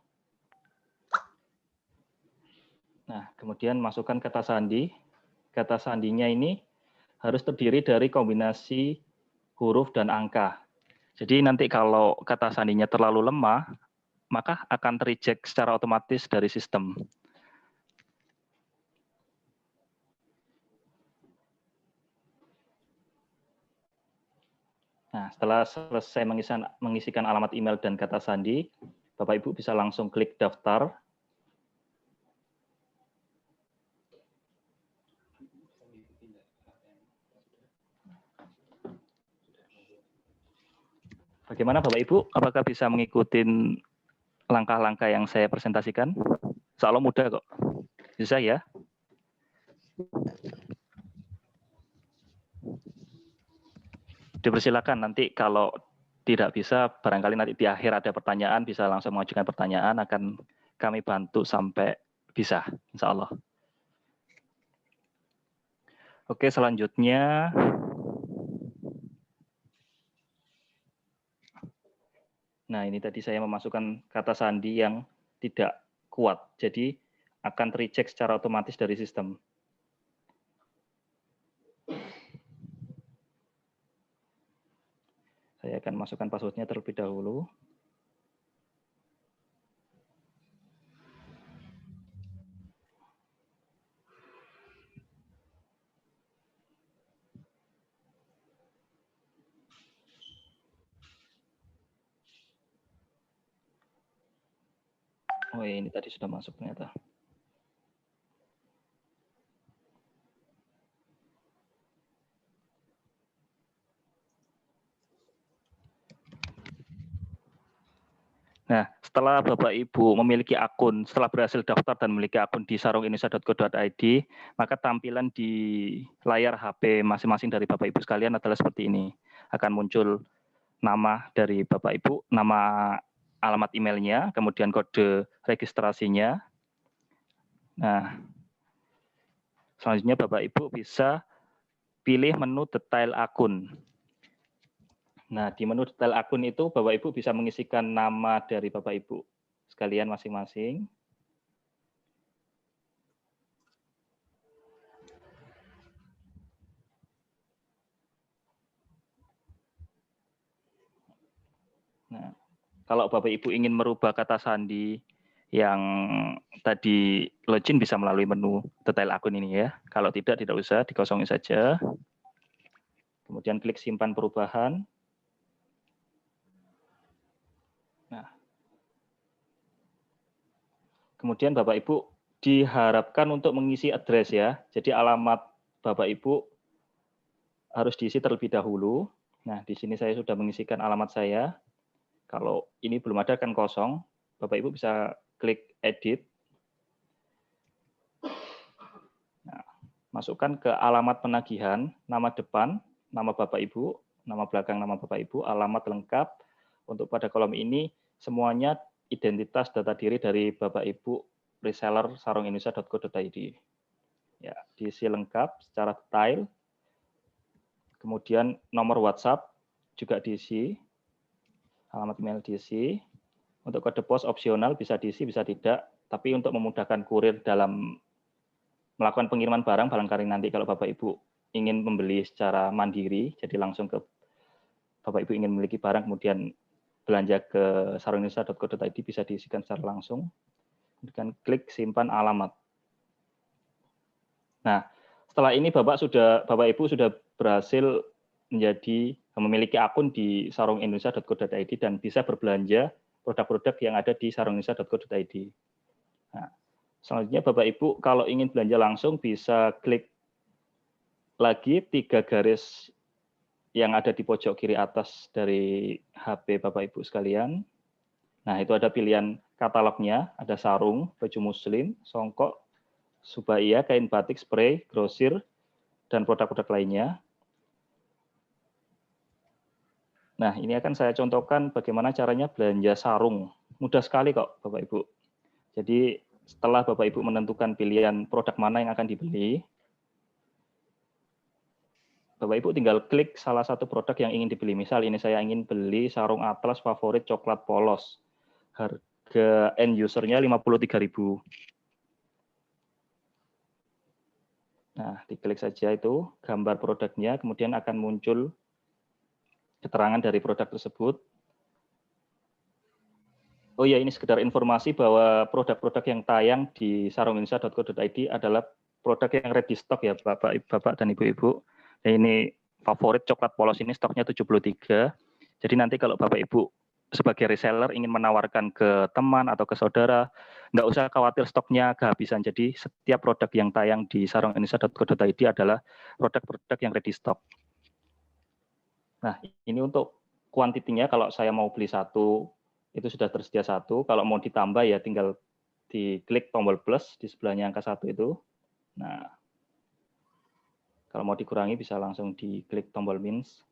Nah, kemudian masukkan kata sandi. Kata sandinya ini harus terdiri dari kombinasi huruf dan angka. Jadi nanti kalau kata sandinya terlalu lemah, maka akan tereject secara otomatis dari sistem. Nah, setelah selesai mengisikan alamat email dan kata sandi, Bapak Ibu bisa langsung klik daftar. Bagaimana Bapak Ibu? Apakah bisa mengikuti langkah-langkah yang saya presentasikan? Insya Allah mudah kok. Bisa ya? Dipersilakan nanti kalau tidak bisa, barangkali nanti di akhir ada pertanyaan, bisa langsung mengajukan pertanyaan, akan kami bantu sampai bisa, insya Allah. Oke, selanjutnya. Nah, ini tadi saya memasukkan kata sandi yang tidak kuat, jadi akan tereject secara otomatis dari sistem. Saya akan masukkan password-nya terlebih dahulu. Oh, ini tadi sudah masuk ternyata. Nah, setelah Bapak Ibu memiliki akun, setelah berhasil daftar dan memiliki akun di sarungindonesia.go.id, maka tampilan di layar HP masing-masing dari Bapak Ibu sekalian adalah seperti ini. Akan muncul nama dari Bapak Ibu, nama alamat emailnya, kemudian kode registrasinya. Nah, selanjutnya Bapak Ibu bisa pilih menu detail akun. Nah, di menu detail akun itu Bapak Ibu bisa mengisikan nama dari Bapak Ibu sekalian masing-masing. Nah, kalau Bapak Ibu ingin merubah kata sandi yang tadi login bisa melalui menu detail akun ini ya. Kalau tidak usah, dikosongin saja. Kemudian klik simpan perubahan. Nah, kemudian Bapak Ibu diharapkan untuk mengisi address ya. Jadi alamat Bapak Ibu harus diisi terlebih dahulu. Nah, di sini saya sudah mengisikan alamat saya. Kalau ini belum ada kan kosong, Bapak Ibu bisa klik edit. Nah, masukkan ke alamat penagihan, nama depan, nama Bapak Ibu, nama belakang nama Bapak Ibu, alamat lengkap. Untuk pada kolom ini semuanya identitas data diri dari Bapak Ibu reseller sarungindonesia.co.id. Ya, diisi lengkap secara detail. Kemudian nomor WhatsApp juga diisi. Alamat email diisi. Untuk kode pos opsional bisa diisi, bisa tidak. Tapi untuk memudahkan kurir dalam melakukan pengiriman barang, barangkali nanti kalau Bapak Ibu ingin membeli secara mandiri, jadi langsung ke Bapak Ibu ingin memiliki barang, kemudian belanja ke sarungindonesia.co.id bisa diisikan secara langsung. Kemudian klik simpan alamat. Nah, setelah ini Bapak Ibu sudah berhasil memiliki akun di sarungindonesia.co.id dan bisa berbelanja produk-produk yang ada di sarungindonesia.co.id. Nah, selanjutnya Bapak Ibu kalau ingin belanja langsung bisa klik lagi 3 garis yang ada di pojok kiri atas dari HP Bapak Ibu sekalian. Nah, itu ada pilihan katalognya, ada sarung, baju muslim, songkok, subaya, kain batik, spray, grosir, dan produk-produk lainnya. Nah, ini akan saya contohkan bagaimana caranya belanja sarung. Mudah sekali kok, Bapak Ibu. Jadi, setelah Bapak Ibu menentukan pilihan produk mana yang akan dibeli, Bapak Ibu tinggal klik salah satu produk yang ingin dibeli. Misal ini saya ingin beli sarung atlas favorit coklat polos. Harga end user-nya 53.000. Nah, diklik saja itu gambar produknya, kemudian akan muncul keterangan dari produk tersebut. Oh ya, ini sekedar informasi bahwa produk-produk yang tayang di sarungindonesia.co.id adalah produk yang ready stock ya Bapak dan Ibu-Ibu. Dan ini favorit coklat polos ini stoknya 73. Jadi nanti kalau Bapak Ibu sebagai reseller ingin menawarkan ke teman atau ke saudara, nggak usah khawatir stoknya kehabisan. Jadi setiap produk yang tayang di sarungindonesia.co.id adalah produk-produk yang ready stock. Nah, ini untuk kuantitinya kalau saya mau beli satu, itu sudah tersedia satu. Kalau mau ditambah ya tinggal diklik tombol plus di sebelahnya angka 1 itu. Nah, kalau mau dikurangi bisa langsung diklik tombol minus.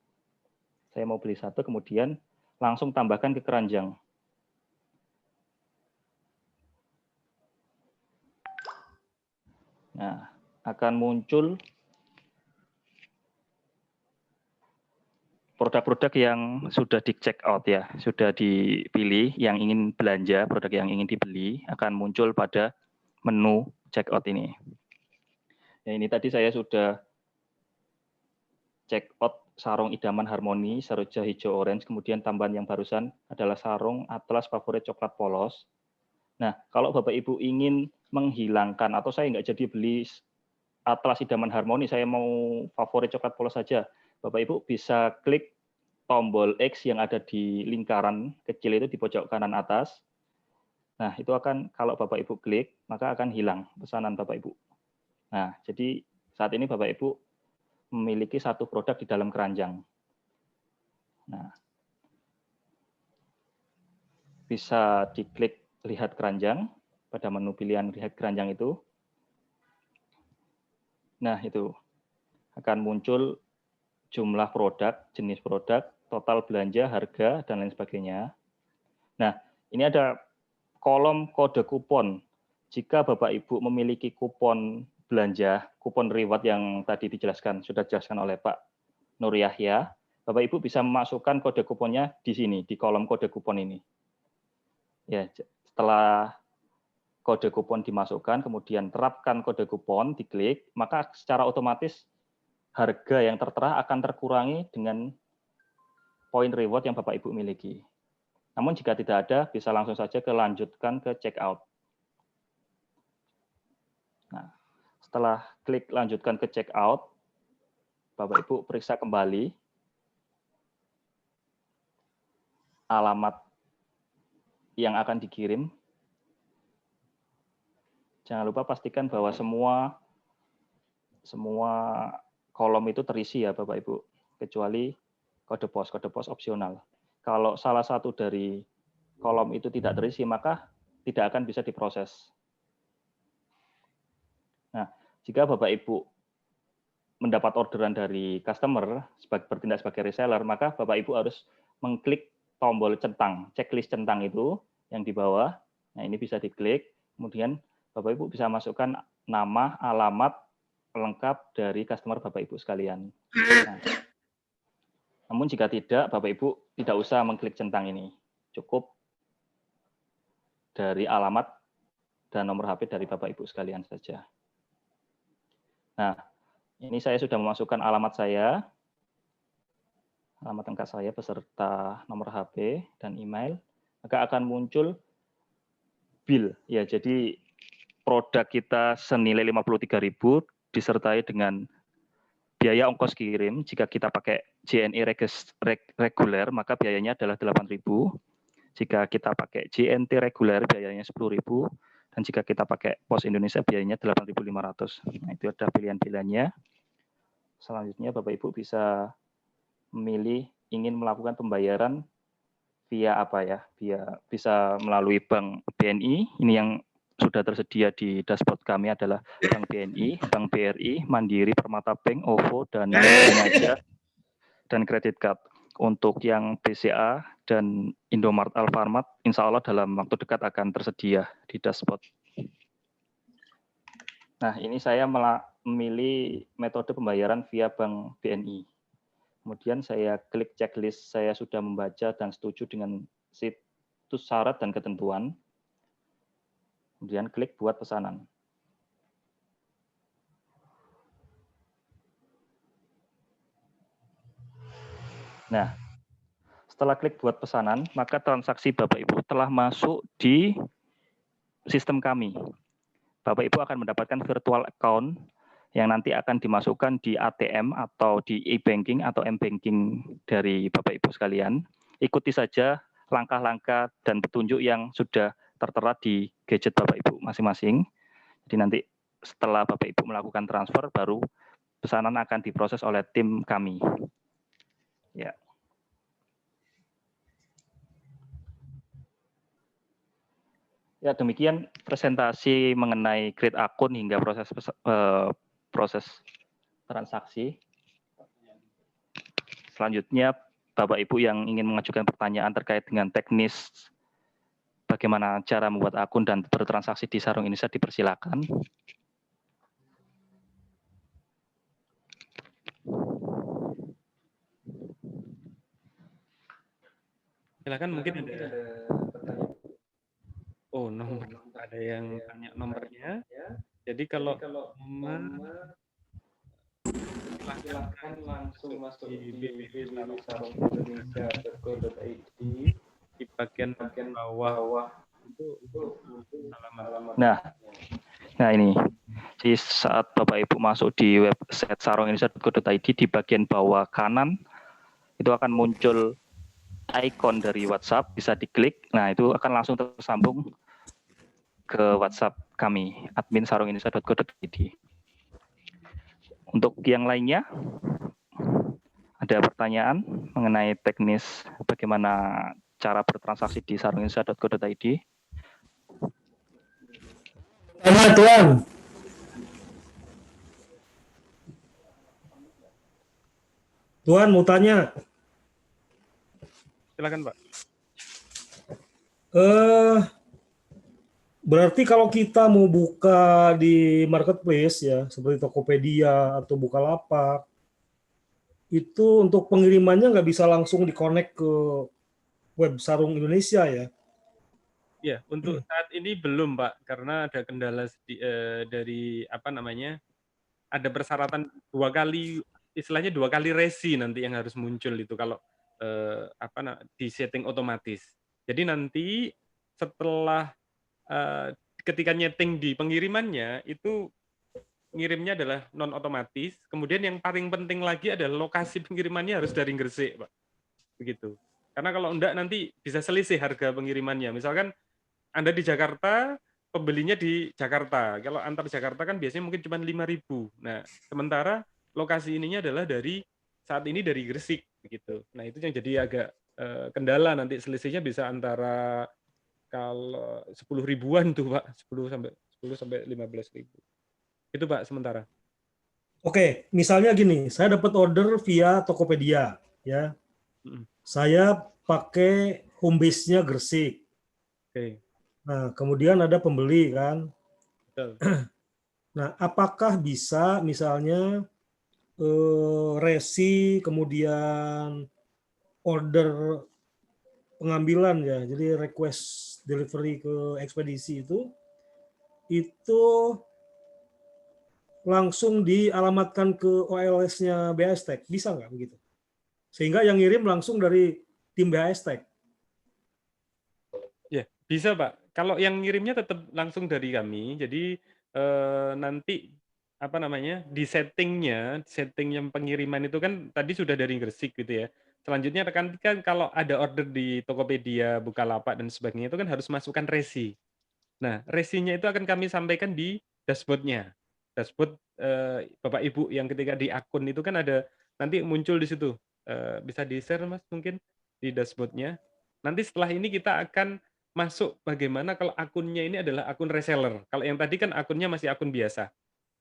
Saya mau beli satu, kemudian langsung tambahkan ke keranjang. Nah, akan muncul produk-produk yang sudah di check out ya, sudah dipilih yang ingin belanja, produk yang ingin dibeli akan muncul pada menu check out ini. Ya, ini tadi saya sudah check out sarung idaman harmoni, saroja hijau orange, kemudian tambahan yang barusan adalah sarung atlas favorit coklat polos. Nah, kalau Bapak Ibu ingin menghilangkan atau saya nggak jadi beli atlas idaman harmoni, saya mau favorit coklat polos saja, Bapak Ibu bisa klik tombol X yang ada di lingkaran kecil itu di pojok kanan atas. Nah, itu akan kalau Bapak Ibu klik, maka akan hilang pesanan Bapak Ibu. Nah, jadi saat ini Bapak Ibu memiliki satu produk di dalam keranjang. Nah, bisa diklik lihat keranjang pada menu pilihan lihat keranjang itu. Nah, itu akan muncul jumlah produk, jenis produk, total belanja, harga, dan lain sebagainya. Nah, ini ada kolom kode kupon. Jika Bapak Ibu memiliki kupon belanja, kupon reward yang tadi sudah dijelaskan oleh Pak Nur Yahya, Bapak Ibu bisa memasukkan kode kuponnya di sini, di kolom kode kupon ini. Ya, setelah kode kupon dimasukkan, kemudian terapkan kode kupon, diklik, maka secara otomatis harga yang tertera akan terkurangi dengan poin reward yang Bapak Ibu miliki. Namun jika tidak ada, bisa langsung saja lanjutkan ke checkout. Nah, setelah klik lanjutkan ke checkout, Bapak Ibu periksa kembali alamat yang akan dikirim. Jangan lupa pastikan bahwa semua kolom itu terisi ya Bapak Ibu, kecuali kode pos opsional. Kalau salah satu dari kolom itu tidak terisi, maka tidak akan bisa diproses. Nah, jika Bapak Ibu mendapat orderan dari customer bertindak sebagai reseller, maka Bapak Ibu harus mengklik tombol centang, checklist centang itu yang di bawah. Nah, ini bisa diklik, kemudian Bapak Ibu bisa masukkan nama, alamat lengkap dari customer Bapak Ibu sekalian. Nah, namun jika tidak, Bapak Ibu tidak usah mengklik centang ini. Cukup dari alamat dan nomor HP dari Bapak Ibu sekalian saja. Nah, ini saya sudah memasukkan alamat saya, alamat lengkap saya beserta nomor HP dan email, maka akan muncul bill. Ya, jadi produk kita senilai 53.000 disertai dengan biaya ongkos kirim. Jika kita pakai JNE reguler, maka biayanya adalah 8.000. Jika kita pakai JNT reguler, biayanya 10.000. Dan jika kita pakai Pos Indonesia, biayanya 8.500. Nah, itu ada pilihan-pilihannya. Selanjutnya, Bapak Ibu bisa memilih ingin melakukan pembayaran via apa ya? Bisa melalui Bank BNI. Ini yang sudah tersedia di dashboard kami adalah Bank BNI, Bank BRI, Mandiri, Permata Bank, OVO, Dana, Bank Aja, dan Kredit Card. Untuk yang BCA dan Indomart Alfamart, insya Allah dalam waktu dekat akan tersedia di dashboard. Nah, ini saya memilih metode pembayaran via Bank BNI. Kemudian saya klik checklist, saya sudah membaca dan setuju dengan situs syarat dan ketentuan. Kemudian klik buat pesanan. Nah, setelah klik buat pesanan, maka transaksi Bapak Ibu telah masuk di sistem kami. Bapak Ibu akan mendapatkan virtual account yang nanti akan dimasukkan di ATM atau di e-banking atau m-banking dari Bapak Ibu sekalian. Ikuti saja langkah-langkah dan petunjuk yang sudah tertera di gadget Bapak Ibu masing-masing. Jadi nanti setelah Bapak Ibu melakukan transfer, baru pesanan akan diproses oleh tim kami. Ya. Ya, demikian presentasi mengenai create akun hingga proses transaksi. Selanjutnya, Bapak Ibu yang ingin mengajukan pertanyaan terkait dengan teknis bagaimana cara membuat akun dan bertransaksi di Sarung Indonesia dipersilakan.
Silakan, mungkin ada pertanyaan. Oh, nomor. Ada yang tanya nomornya. Jadi kalau nomor, silahkan langsung masuk di www.sarungindonesia.co.id di bagian bawah itu halaman.
Nah ini, jadi saat Bapak Ibu masuk di website sarungindonesia.co.id, di bagian bawah kanan itu akan muncul icon dari WhatsApp, bisa diklik. Nah itu akan langsung tersambung ke WhatsApp kami, admin sarungindonesia.co.id. Untuk yang lainnya, ada pertanyaan mengenai teknis bagaimana cara bertransaksi di sarungindonesia.co.id?
Tuan. Tuan mau tanya.
Silakan, Pak.
Berarti kalau kita mau buka di marketplace ya, seperti Tokopedia atau Bukalapak, itu untuk pengirimannya nggak bisa langsung di-connect ke web Sarung Indonesia ya?
Ya, untuk saat ini belum, Pak, karena ada kendala dari apa namanya, ada persyaratan 2 kali, istilahnya 2 kali resi nanti yang harus muncul itu kalau di setting otomatis. Jadi nanti setelah ketika nyeting di pengirimannya itu ngirimnya adalah non otomatis. Kemudian yang paling penting lagi adalah lokasi pengirimannya harus dari Gresik, Pak. Begitu. Karena kalau enggak nanti bisa selisih harga pengirimannya. Misalkan Anda di Jakarta, pembelinya di Jakarta. Kalau antar Jakarta kan biasanya mungkin cuma 5.000. Nah, sementara lokasi ininya adalah saat ini dari Gresik begitu. Nah, itu yang jadi agak kendala, nanti selisihnya bisa antara kalau 10 ribuan tuh, Pak, 10 sampai 15.000. Itu, Pak, sementara.
Oke, misalnya gini, saya dapat order via Tokopedia ya. Saya pakai home base-nya Gresik.
Oke.
Nah, kemudian ada pembeli kan.
Betul.
Nah, apakah bisa misalnya resi kemudian order pengambilan ya, jadi request delivery ke ekspedisi itu langsung dialamatkan ke OLS-nya BASTEC, bisa nggak begitu? Sehingga yang ngirim langsung dari tim BASTEC.
Ya, bisa, Pak. Kalau yang ngirimnya tetap langsung dari kami, jadi nanti apa namanya, di setting yang pengiriman itu kan tadi sudah dari Gresik gitu ya. Selanjutnya kan kalau ada order di Tokopedia, Bukalapak dan sebagainya itu kan harus masukkan resi. Nah, resinya itu akan kami sampaikan di dashboard-nya. Dashboard Bapak Ibu yang ketika di akun itu kan ada nanti muncul di situ. Bisa di-share, Mas, mungkin di dashboard-nya. Nanti setelah ini kita akan masuk bagaimana kalau akunnya ini adalah akun reseller. Kalau yang tadi kan akunnya masih akun biasa.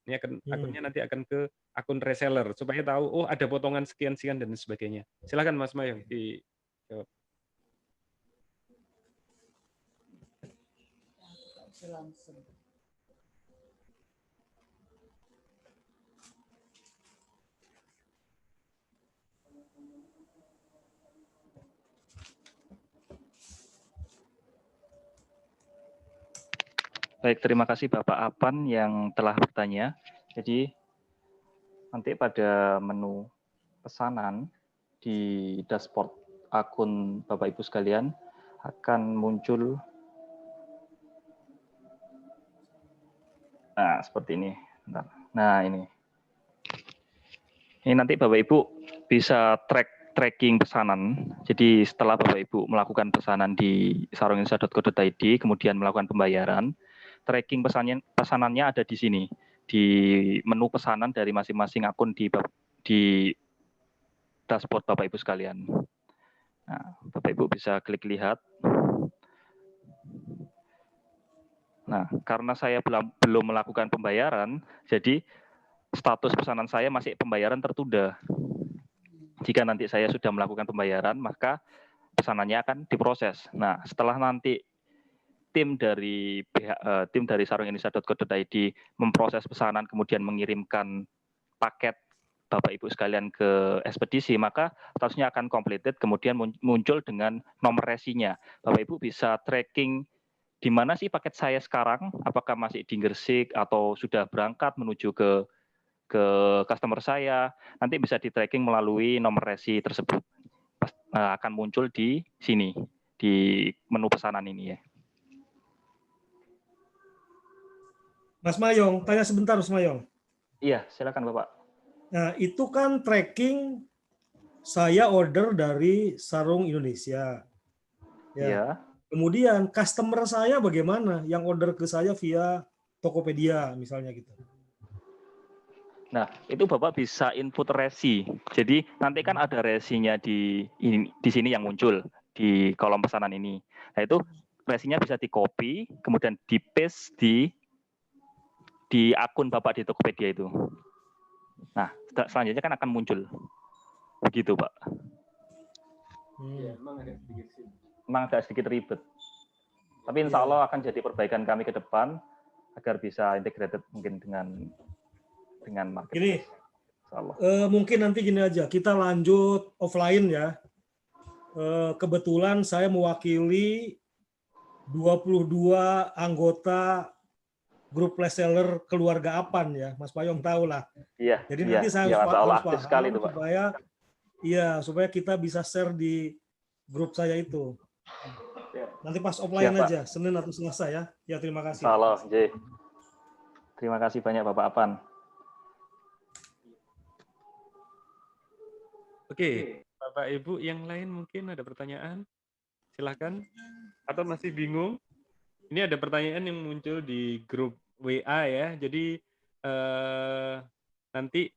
Ini akunnya nanti akan ke akun reseller supaya tahu oh ada potongan sekian-sekian dan sebagainya. Silakan Mas Mayong dijawab.
Baik, terima kasih Bapak Apan yang telah bertanya. Jadi nanti pada menu pesanan di dashboard akun Bapak Ibu sekalian akan muncul seperti ini. Bentar. Nah, ini nanti Bapak Ibu bisa tracking pesanan. Jadi setelah Bapak Ibu melakukan pesanan di sarungindonesia.co.id, kemudian melakukan pembayaran, tracking pesanannya ada di sini, di menu pesanan dari masing-masing akun di dashboard Bapak Ibu sekalian. Nah, Bapak Ibu bisa klik lihat. Nah, karena saya belum melakukan pembayaran, jadi status pesanan saya masih pembayaran tertunda. Jika nanti saya sudah melakukan pembayaran, maka pesanannya akan diproses. Nah, setelah nanti tim dari sarungindonesia.co.id memproses pesanan kemudian mengirimkan paket Bapak Ibu sekalian ke ekspedisi, maka statusnya akan completed kemudian muncul dengan nomor resinya. Bapak Ibu bisa tracking di mana sih paket saya sekarang, apakah masih di Gresik atau sudah berangkat menuju ke customer saya, nanti bisa di tracking melalui nomor resi tersebut. Akan muncul di sini, di menu pesanan ini ya.
Mas Mayong, tanya sebentar Mas Mayong.
Iya, silakan Bapak.
Nah, itu kan tracking saya order dari Sarung Indonesia. Ya.
Iya.
Kemudian customer saya bagaimana yang order ke saya via Tokopedia misalnya gitu.
Nah, itu Bapak bisa input resi. Jadi nanti kan ada resinya di sini yang muncul di kolom pesanan ini. Nah, itu resinya bisa di-copy, kemudian di-paste di akun Bapak di Tokopedia itu. Nah, selanjutnya kan akan muncul. Begitu, Pak. Memang agak sedikit ribet. Tapi insya Allah akan jadi perbaikan kami ke depan agar bisa integrated mungkin dengan market.
Gini, mungkin nanti gini aja, kita lanjut offline ya. Kebetulan saya mewakili 22 anggota grup reseller keluarga Apan ya, Mas Mayong tahu lah.
Iya.
Jadi nanti saya harus paham sekali itu, Pak. supaya kita bisa share di grup saya itu. Nanti pas offline siap, aja, Pak. Senin atau Selasa ya. Ya, terima kasih.
Halo, J. Terima kasih banyak Bapak Apan.
Oke, Bapak Ibu yang lain mungkin ada pertanyaan? Silakan. Atau masih bingung? Ini ada pertanyaan yang muncul di grup WA ya. Jadi nanti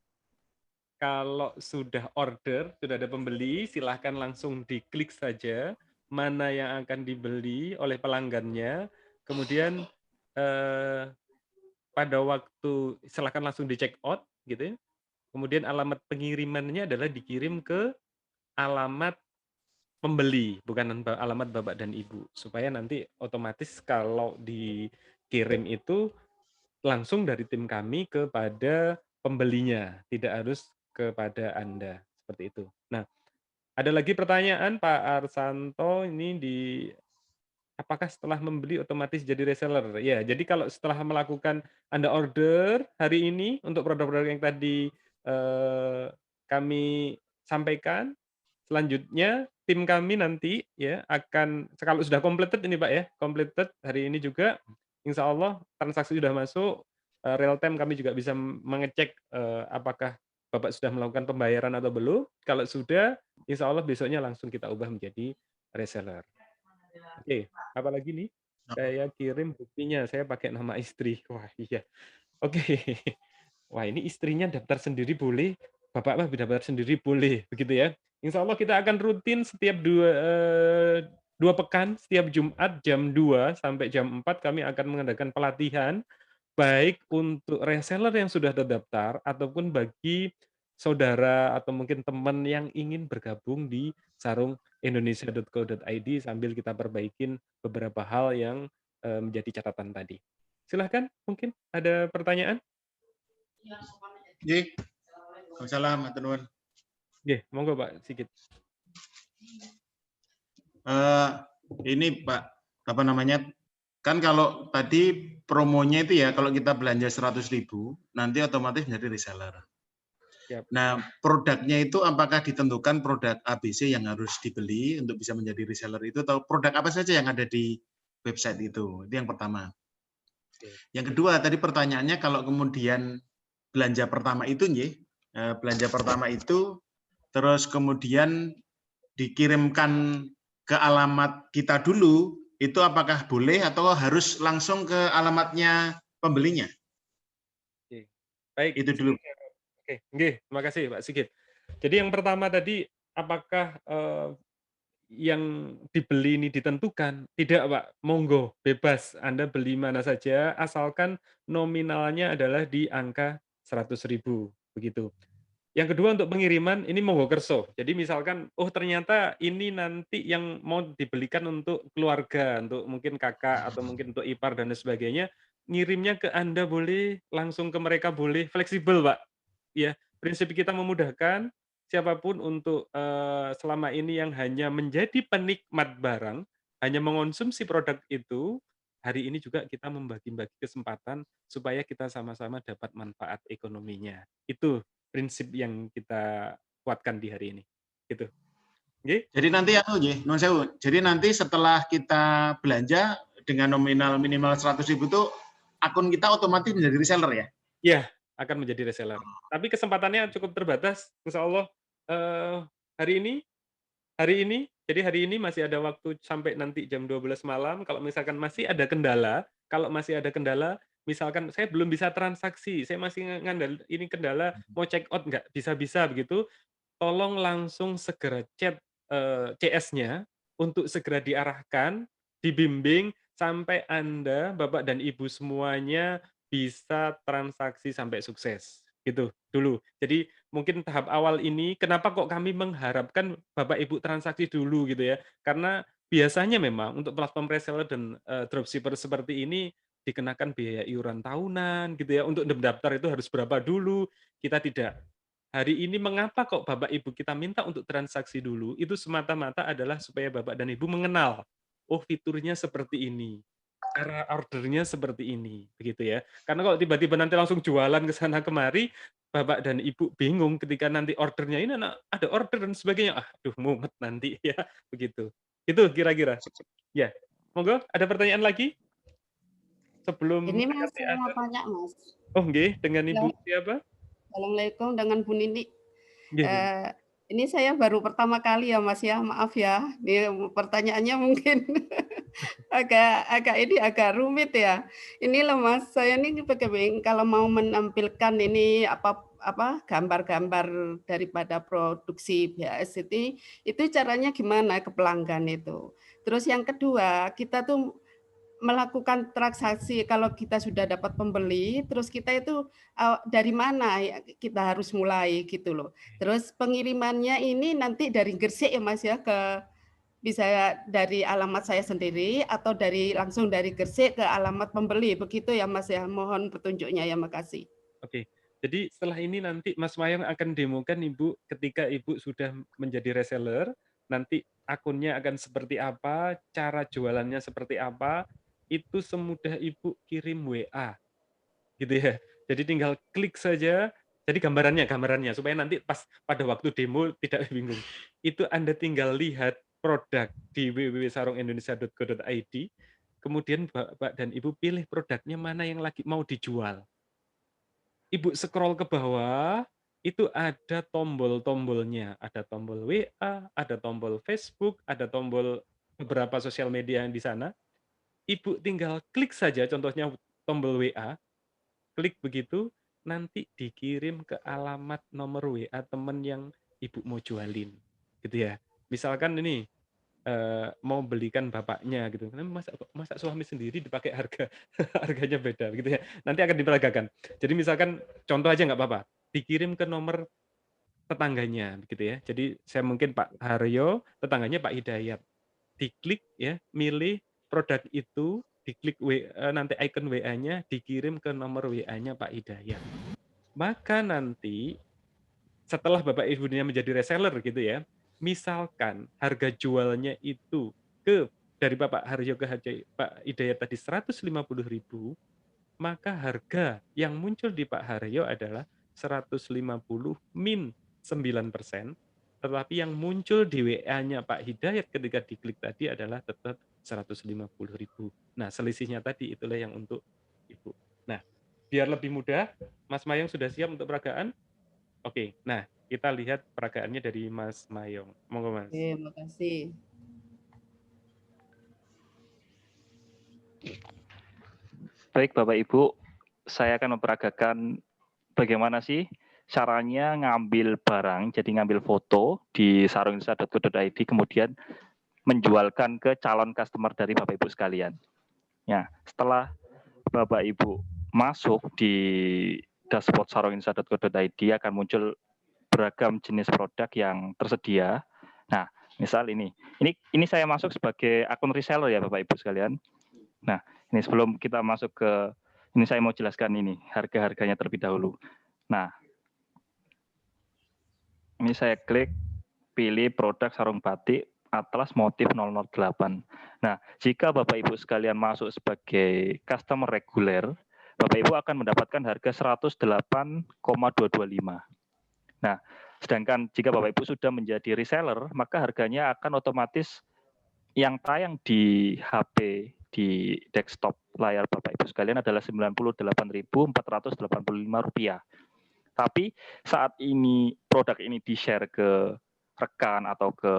kalau sudah order, sudah ada pembeli, silahkan langsung diklik saja mana yang akan dibeli oleh pelanggannya. Kemudian pada waktu silahkan langsung di check out gitu ya. Kemudian alamat pengirimannya adalah dikirim ke alamat pembeli, bukan alamat Bapak dan Ibu. Supaya nanti otomatis kalau dikirim itu langsung dari tim kami kepada pembelinya, tidak harus kepada Anda. Seperti itu. Nah, ada lagi pertanyaan Pak Arsanto ini apakah setelah membeli otomatis jadi reseller? Ya, jadi kalau setelah melakukan Anda order hari ini untuk produk-produk yang tadi kami sampaikan, selanjutnya tim kami nanti ya akan kalau sudah completed ini Pak ya, completed hari ini juga insya Allah transaksi sudah masuk real time kami juga bisa mengecek apakah Bapak sudah melakukan pembayaran atau belum. Kalau sudah, insya Allah besoknya langsung kita ubah menjadi reseller. Oke, apalagi nih? Saya kirim buktinya, saya pakai nama istri. Wah iya. Oke. Wah ini istrinya daftar sendiri boleh, Bapak daftar sendiri boleh, begitu ya. Insya Allah kita akan rutin setiap dua pekan, setiap Jumat jam 2 sampai jam 4 kami akan mengadakan pelatihan baik untuk reseller yang sudah terdaftar ataupun bagi saudara atau mungkin teman yang ingin bergabung di sarungindonesia.co.id sambil kita perbaikin beberapa hal yang menjadi catatan tadi. Silahkan, mungkin ada pertanyaan?
Nggih. Waalaikumsalam, matur nuwun.
Nggih, monggo Pak Sigit.
Ini Pak, apa namanya? Kan kalau tadi promonya itu ya, kalau kita belanja 100.000, nanti otomatis menjadi reseller.
Siap.
Nah, produknya itu apakah ditentukan produk ABC yang harus dibeli untuk bisa menjadi reseller itu, atau produk apa saja yang ada di website itu? Itu yang pertama. Yang kedua, tadi pertanyaannya kalau kemudian belanja pertama itu, belanja pertama itu, terus kemudian dikirimkan ke alamat kita dulu, itu apakah boleh atau harus langsung ke alamatnya pembelinya?
Oke. Baik.
Itu dulu.
Oke, nggih, terima kasih Pak Sigit. Jadi yang pertama tadi, apakah yang dibeli ini ditentukan? Tidak Pak, monggo, bebas Anda beli mana saja, asalkan nominalnya adalah di angka 100.000, begitu. Yang kedua untuk pengiriman, ini monggo kerso. Jadi misalkan, oh ternyata ini nanti yang mau dibelikan untuk keluarga, untuk mungkin kakak atau mungkin untuk ipar dan sebagainya, ngirimnya ke Anda boleh, langsung ke mereka boleh, fleksibel Pak. Ya, prinsip kita memudahkan siapapun untuk selama ini yang hanya menjadi penikmat barang, hanya mengonsumsi produk itu, hari ini juga kita membagi-bagi kesempatan supaya kita sama-sama dapat manfaat ekonominya. Itu prinsip yang kita kuatkan di hari ini. Gitu. Nggih?
Jadi nanti nuwun sewu. Jadi nanti setelah kita belanja dengan nominal minimal 100.000 itu akun kita otomatis menjadi reseller ya?
Iya, akan menjadi reseller. Tapi kesempatannya cukup terbatas. Insya Allah hari ini, jadi hari ini masih ada waktu sampai nanti jam 12 malam. Kalau misalkan masih ada kendala, misalkan saya belum bisa transaksi, saya masih ini kendala mau check out nggak bisa-bisa begitu, tolong langsung segera chat CS-nya untuk segera diarahkan, dibimbing sampai Anda, Bapak dan Ibu semuanya bisa transaksi sampai sukses. Gitu dulu. Jadi mungkin tahap awal ini kenapa kok kami mengharapkan Bapak Ibu transaksi dulu gitu ya. Karena biasanya memang untuk platform reseller dan dropshipper seperti ini dikenakan biaya iuran tahunan gitu ya. Untuk mendaftar itu harus berapa dulu, kita tidak. Hari ini mengapa kok Bapak Ibu kita minta untuk transaksi dulu, itu semata-mata adalah supaya Bapak dan Ibu mengenal, oh fiturnya seperti ini, cara ordernya seperti ini, begitu ya. Karena kalau tiba-tiba nanti langsung jualan ke sana kemari, Bapak dan Ibu bingung ketika nanti ordernya ini ada order dan sebagainya, aduh mumet nanti ya, begitu. Itu kira-kira. Ya, monggo ada pertanyaan lagi? Sebelum
Ini Mas,
mendekati
saya mau
adzan?
tanya Mas.
Oh nggih, dengan Ibu siapa?
Assalamualaikum, dengan Bu Nini.
Nggih, Bu.
Ini saya baru pertama kali ya Mas ya, maaf ya. Ini pertanyaannya mungkin agak rumit ya. Ini loh Mas, saya ini kalau mau menampilkan ini apa gambar-gambar daripada produksi BAS itu caranya gimana ke pelanggan itu. Terus yang kedua, kita tuh melakukan transaksi kalau kita sudah dapat pembeli, terus kita itu dari mana ya kita harus mulai gitu loh. Terus pengirimannya ini nanti dari Gresik ya Mas ya bisa dari alamat saya sendiri atau langsung dari Gresik ke alamat pembeli begitu ya Mas ya. Mohon petunjuknya ya, makasih.
Oke. Jadi setelah ini nanti Mas Mayong akan demokan Ibu ketika Ibu sudah menjadi reseller, nanti akunnya akan seperti apa, cara jualannya seperti apa, itu semudah Ibu kirim WA, gitu ya. Jadi tinggal klik saja, jadi gambarannya supaya nanti pas pada waktu demo tidak bingung. Itu Anda tinggal lihat produk di www.sarungindonesia.co.id, kemudian Bapak dan Ibu pilih produknya mana yang lagi mau dijual. Ibu scroll ke bawah, itu ada tombol-tombolnya, ada tombol WA, ada tombol Facebook, ada tombol beberapa sosial media yang di sana. Ibu tinggal klik saja, contohnya tombol WA, klik begitu, nanti dikirim ke alamat nomor WA teman yang Ibu mau jualin, gitu ya. Misalkan ini, mau belikan bapaknya gitu. Masa suami sendiri dipakai harga harganya beda gitu ya. Nanti akan diperagakan. Jadi misalkan contoh aja nggak apa-apa, dikirim ke nomor tetangganya gitu ya. Jadi saya mungkin Pak Haryo, tetangganya Pak Hidayat. Diklik ya, milih produk itu, diklik nanti icon WA-nya dikirim ke nomor WA-nya Pak Hidayat. Maka nanti setelah Bapak Ibunya menjadi reseller gitu ya, misalkan harga jualnya itu dari Bapak Haryo ke Pak Hidayat tadi 150.000, maka harga yang muncul di Pak Haryo adalah 150 min 9%, tetapi yang muncul di WA-nya Pak Hidayat ketika diklik tadi adalah tetap 150.000. Nah, selisihnya tadi itulah yang untuk Ibu. Nah, biar lebih mudah, Mas Mayong sudah siap untuk peragaan? Oke, nah kita lihat peragaannya dari Mas Mayong. Monggo Mas.
Oke, makasih.
Baik Bapak Ibu, saya akan memperagakan bagaimana sih caranya ngambil barang, jadi ngambil foto di sarungindonesia.co.id, kemudian menjualkan ke calon customer dari Bapak Ibu sekalian. Ya, setelah Bapak Ibu masuk di dashboard sarungindonesia.co.id akan muncul beragam jenis produk yang tersedia. Nah, misal ini saya masuk sebagai akun reseller ya Bapak Ibu sekalian. Nah, ini sebelum kita masuk ke ini saya mau jelaskan ini harga-harganya terlebih dahulu. Nah, ini saya klik pilih produk sarung batik Atlas motif 008. Nah, jika Bapak Ibu sekalian masuk sebagai customer reguler, Bapak Ibu akan mendapatkan harga 108,225. Nah, sedangkan jika Bapak Ibu sudah menjadi reseller, maka harganya akan otomatis yang tayang di HP di desktop layar Bapak Ibu sekalian adalah Rp98.485. Tapi saat ini produk ini di-share ke rekan atau ke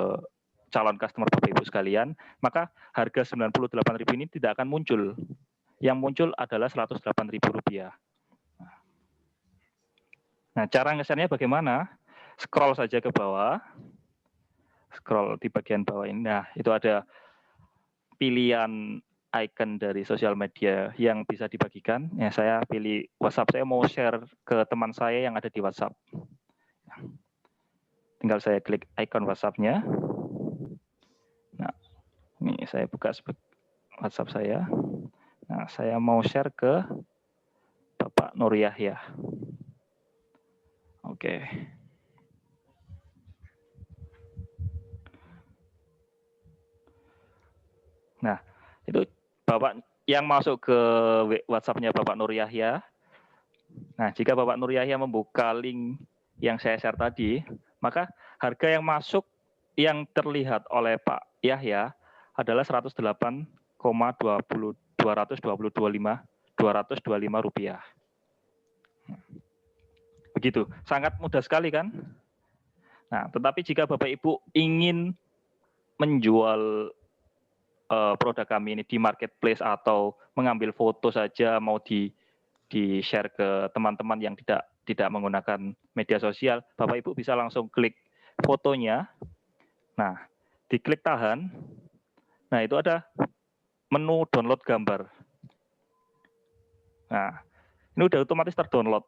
calon customer Bapak Ibu sekalian, maka harga Rp98.000 ini tidak akan muncul. Yang muncul adalah Rp108.000. Nah, cara nge-share-nya bagaimana? Scroll saja ke bawah. Scroll di bagian bawah ini. Nah, itu ada pilihan icon dari sosial media yang bisa dibagikan. Ya, saya pilih WhatsApp. Saya mau share ke teman saya yang ada di WhatsApp. Tinggal saya klik icon WhatsApp-nya. Nah, ini saya buka WhatsApp saya. Nah, saya mau share ke Bapak Nur Yahya. Oke. Nah, itu Bapak yang masuk ke WhatsApp-nya Bapak Nur Yahya. Nah, jika Bapak Nur Yahya membuka link yang saya share tadi, maka harga yang masuk yang terlihat oleh Pak Yahya adalah Rp108,225 Begitu, sangat mudah sekali kan? Nah, tetapi jika Bapak Ibu ingin menjual produk kami ini di marketplace atau mengambil foto saja mau di-share ke teman-teman yang tidak menggunakan media sosial, Bapak Ibu bisa langsung klik fotonya. Nah, diklik tahan. Nah, itu ada menu download gambar. Nah, ini udah otomatis terdownload.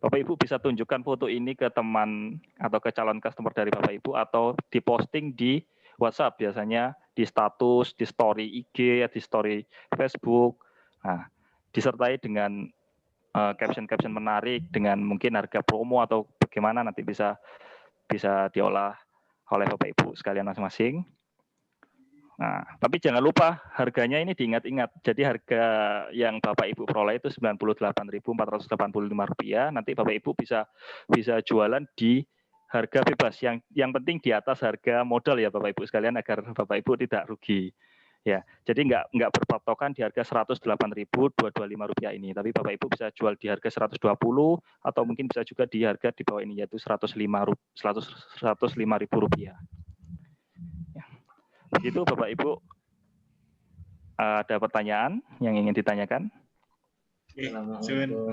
Bapak Ibu bisa tunjukkan foto ini ke teman atau ke calon customer dari Bapak Ibu atau diposting di WhatsApp, biasanya di status, di story IG, di story Facebook. Nah, disertai dengan caption-caption menarik dengan mungkin harga promo atau bagaimana nanti bisa diolah oleh Bapak Ibu sekalian masing-masing. Nah, tapi jangan lupa harganya ini diingat-ingat. Jadi harga yang Bapak Ibu peroleh itu Rp98.485. Nanti Bapak Ibu bisa jualan di harga bebas. Yang penting di atas harga modal ya Bapak Ibu sekalian agar Bapak Ibu tidak rugi. Ya, jadi nggak berpatokan di harga Rp108.225 ini, tapi Bapak Ibu bisa jual di harga 120 atau mungkin bisa juga di harga di bawah ini yaitu Rp105.000. Ya. Begitu Bapak Ibu. Ada pertanyaan yang ingin ditanyakan?
Assalamualaikum.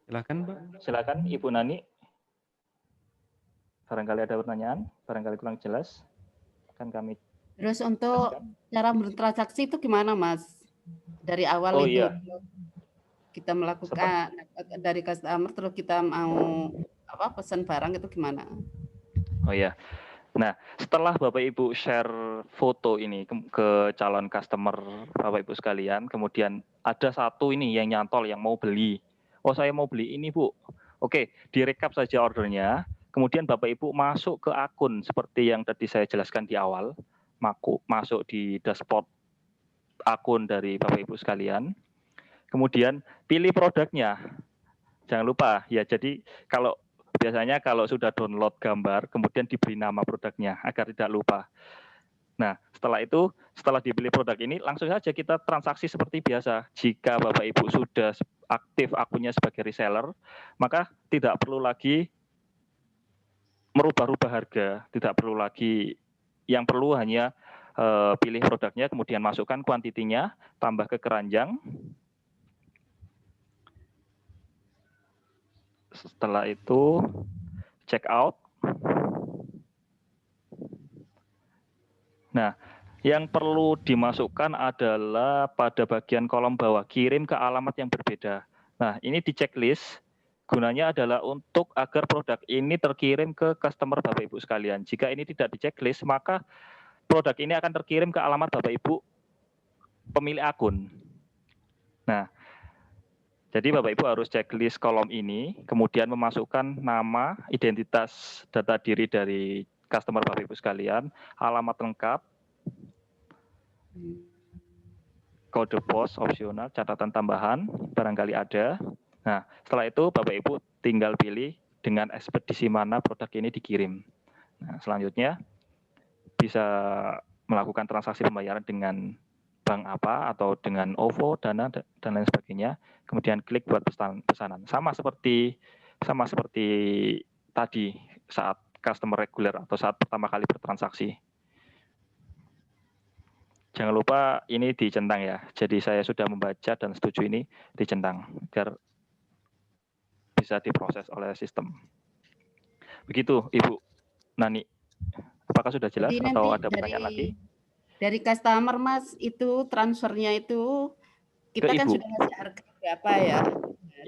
Silakan, Pak.
Silakan Ibu Nani. Barangkali ada pertanyaan, barangkali kurang jelas, kan kami
Terus untuk
jelaskan.
cara bertransaksi itu gimana, Mas? Dari awal
Oh
itu
iya,
kita melakukan dari customer terus kita mau pesan barang itu gimana?
oh iya. Nah, setelah Bapak Ibu share foto ini ke calon customer Bapak Ibu sekalian, kemudian ada satu ini yang nyantol yang mau beli. Oh, saya mau beli ini, Bu. Oke, direkap saja ordernya. Kemudian Bapak Ibu masuk ke akun seperti yang tadi saya jelaskan di awal, masuk di dashboard akun dari Bapak Ibu sekalian. Kemudian pilih produknya. Jangan lupa ya, jadi biasanya kalau sudah download gambar, kemudian diberi nama produknya agar tidak lupa. Nah, setelah itu, setelah dipilih produk ini, langsung saja kita transaksi seperti biasa. Jika Bapak Ibu sudah aktif akunnya sebagai reseller, maka tidak perlu lagi merubah-rubah harga, tidak perlu lagi, yang perlu hanya pilih produknya, kemudian masukkan kuantitinya, tambah ke keranjang. Setelah itu, check out. Nah, yang perlu dimasukkan adalah pada bagian kolom bawah, kirim ke alamat yang berbeda. Nah, ini di checklist, gunanya adalah untuk agar produk ini terkirim ke customer Bapak Ibu sekalian. Jika ini tidak di checklist, maka produk ini akan terkirim ke alamat Bapak Ibu pemilik akun. Nah, jadi Bapak Ibu harus checklist kolom ini, kemudian memasukkan nama, identitas, data diri dari customer Bapak Ibu sekalian, alamat lengkap, kode pos opsional, catatan tambahan, barangkali ada. Nah, setelah itu Bapak Ibu tinggal pilih dengan ekspedisi mana produk ini dikirim. Nah, selanjutnya bisa melakukan transaksi pembayaran dengan bank apa atau dengan OVO, Dana, dan lain sebagainya. Kemudian klik buat pesanan. Sama seperti tadi saat customer reguler atau saat pertama kali bertransaksi. Jangan lupa ini dicentang ya. Jadi saya sudah membaca dan setuju ini dicentang agar bisa diproses oleh sistem. Begitu Ibu Nani. Apakah sudah jelas
Jadi
atau
nanti
ada pertanyaan lagi?
dari customer, Mas, itu transfernya itu kita
Ke
kan
Ibu.
sudah ngasih harga berapa ya.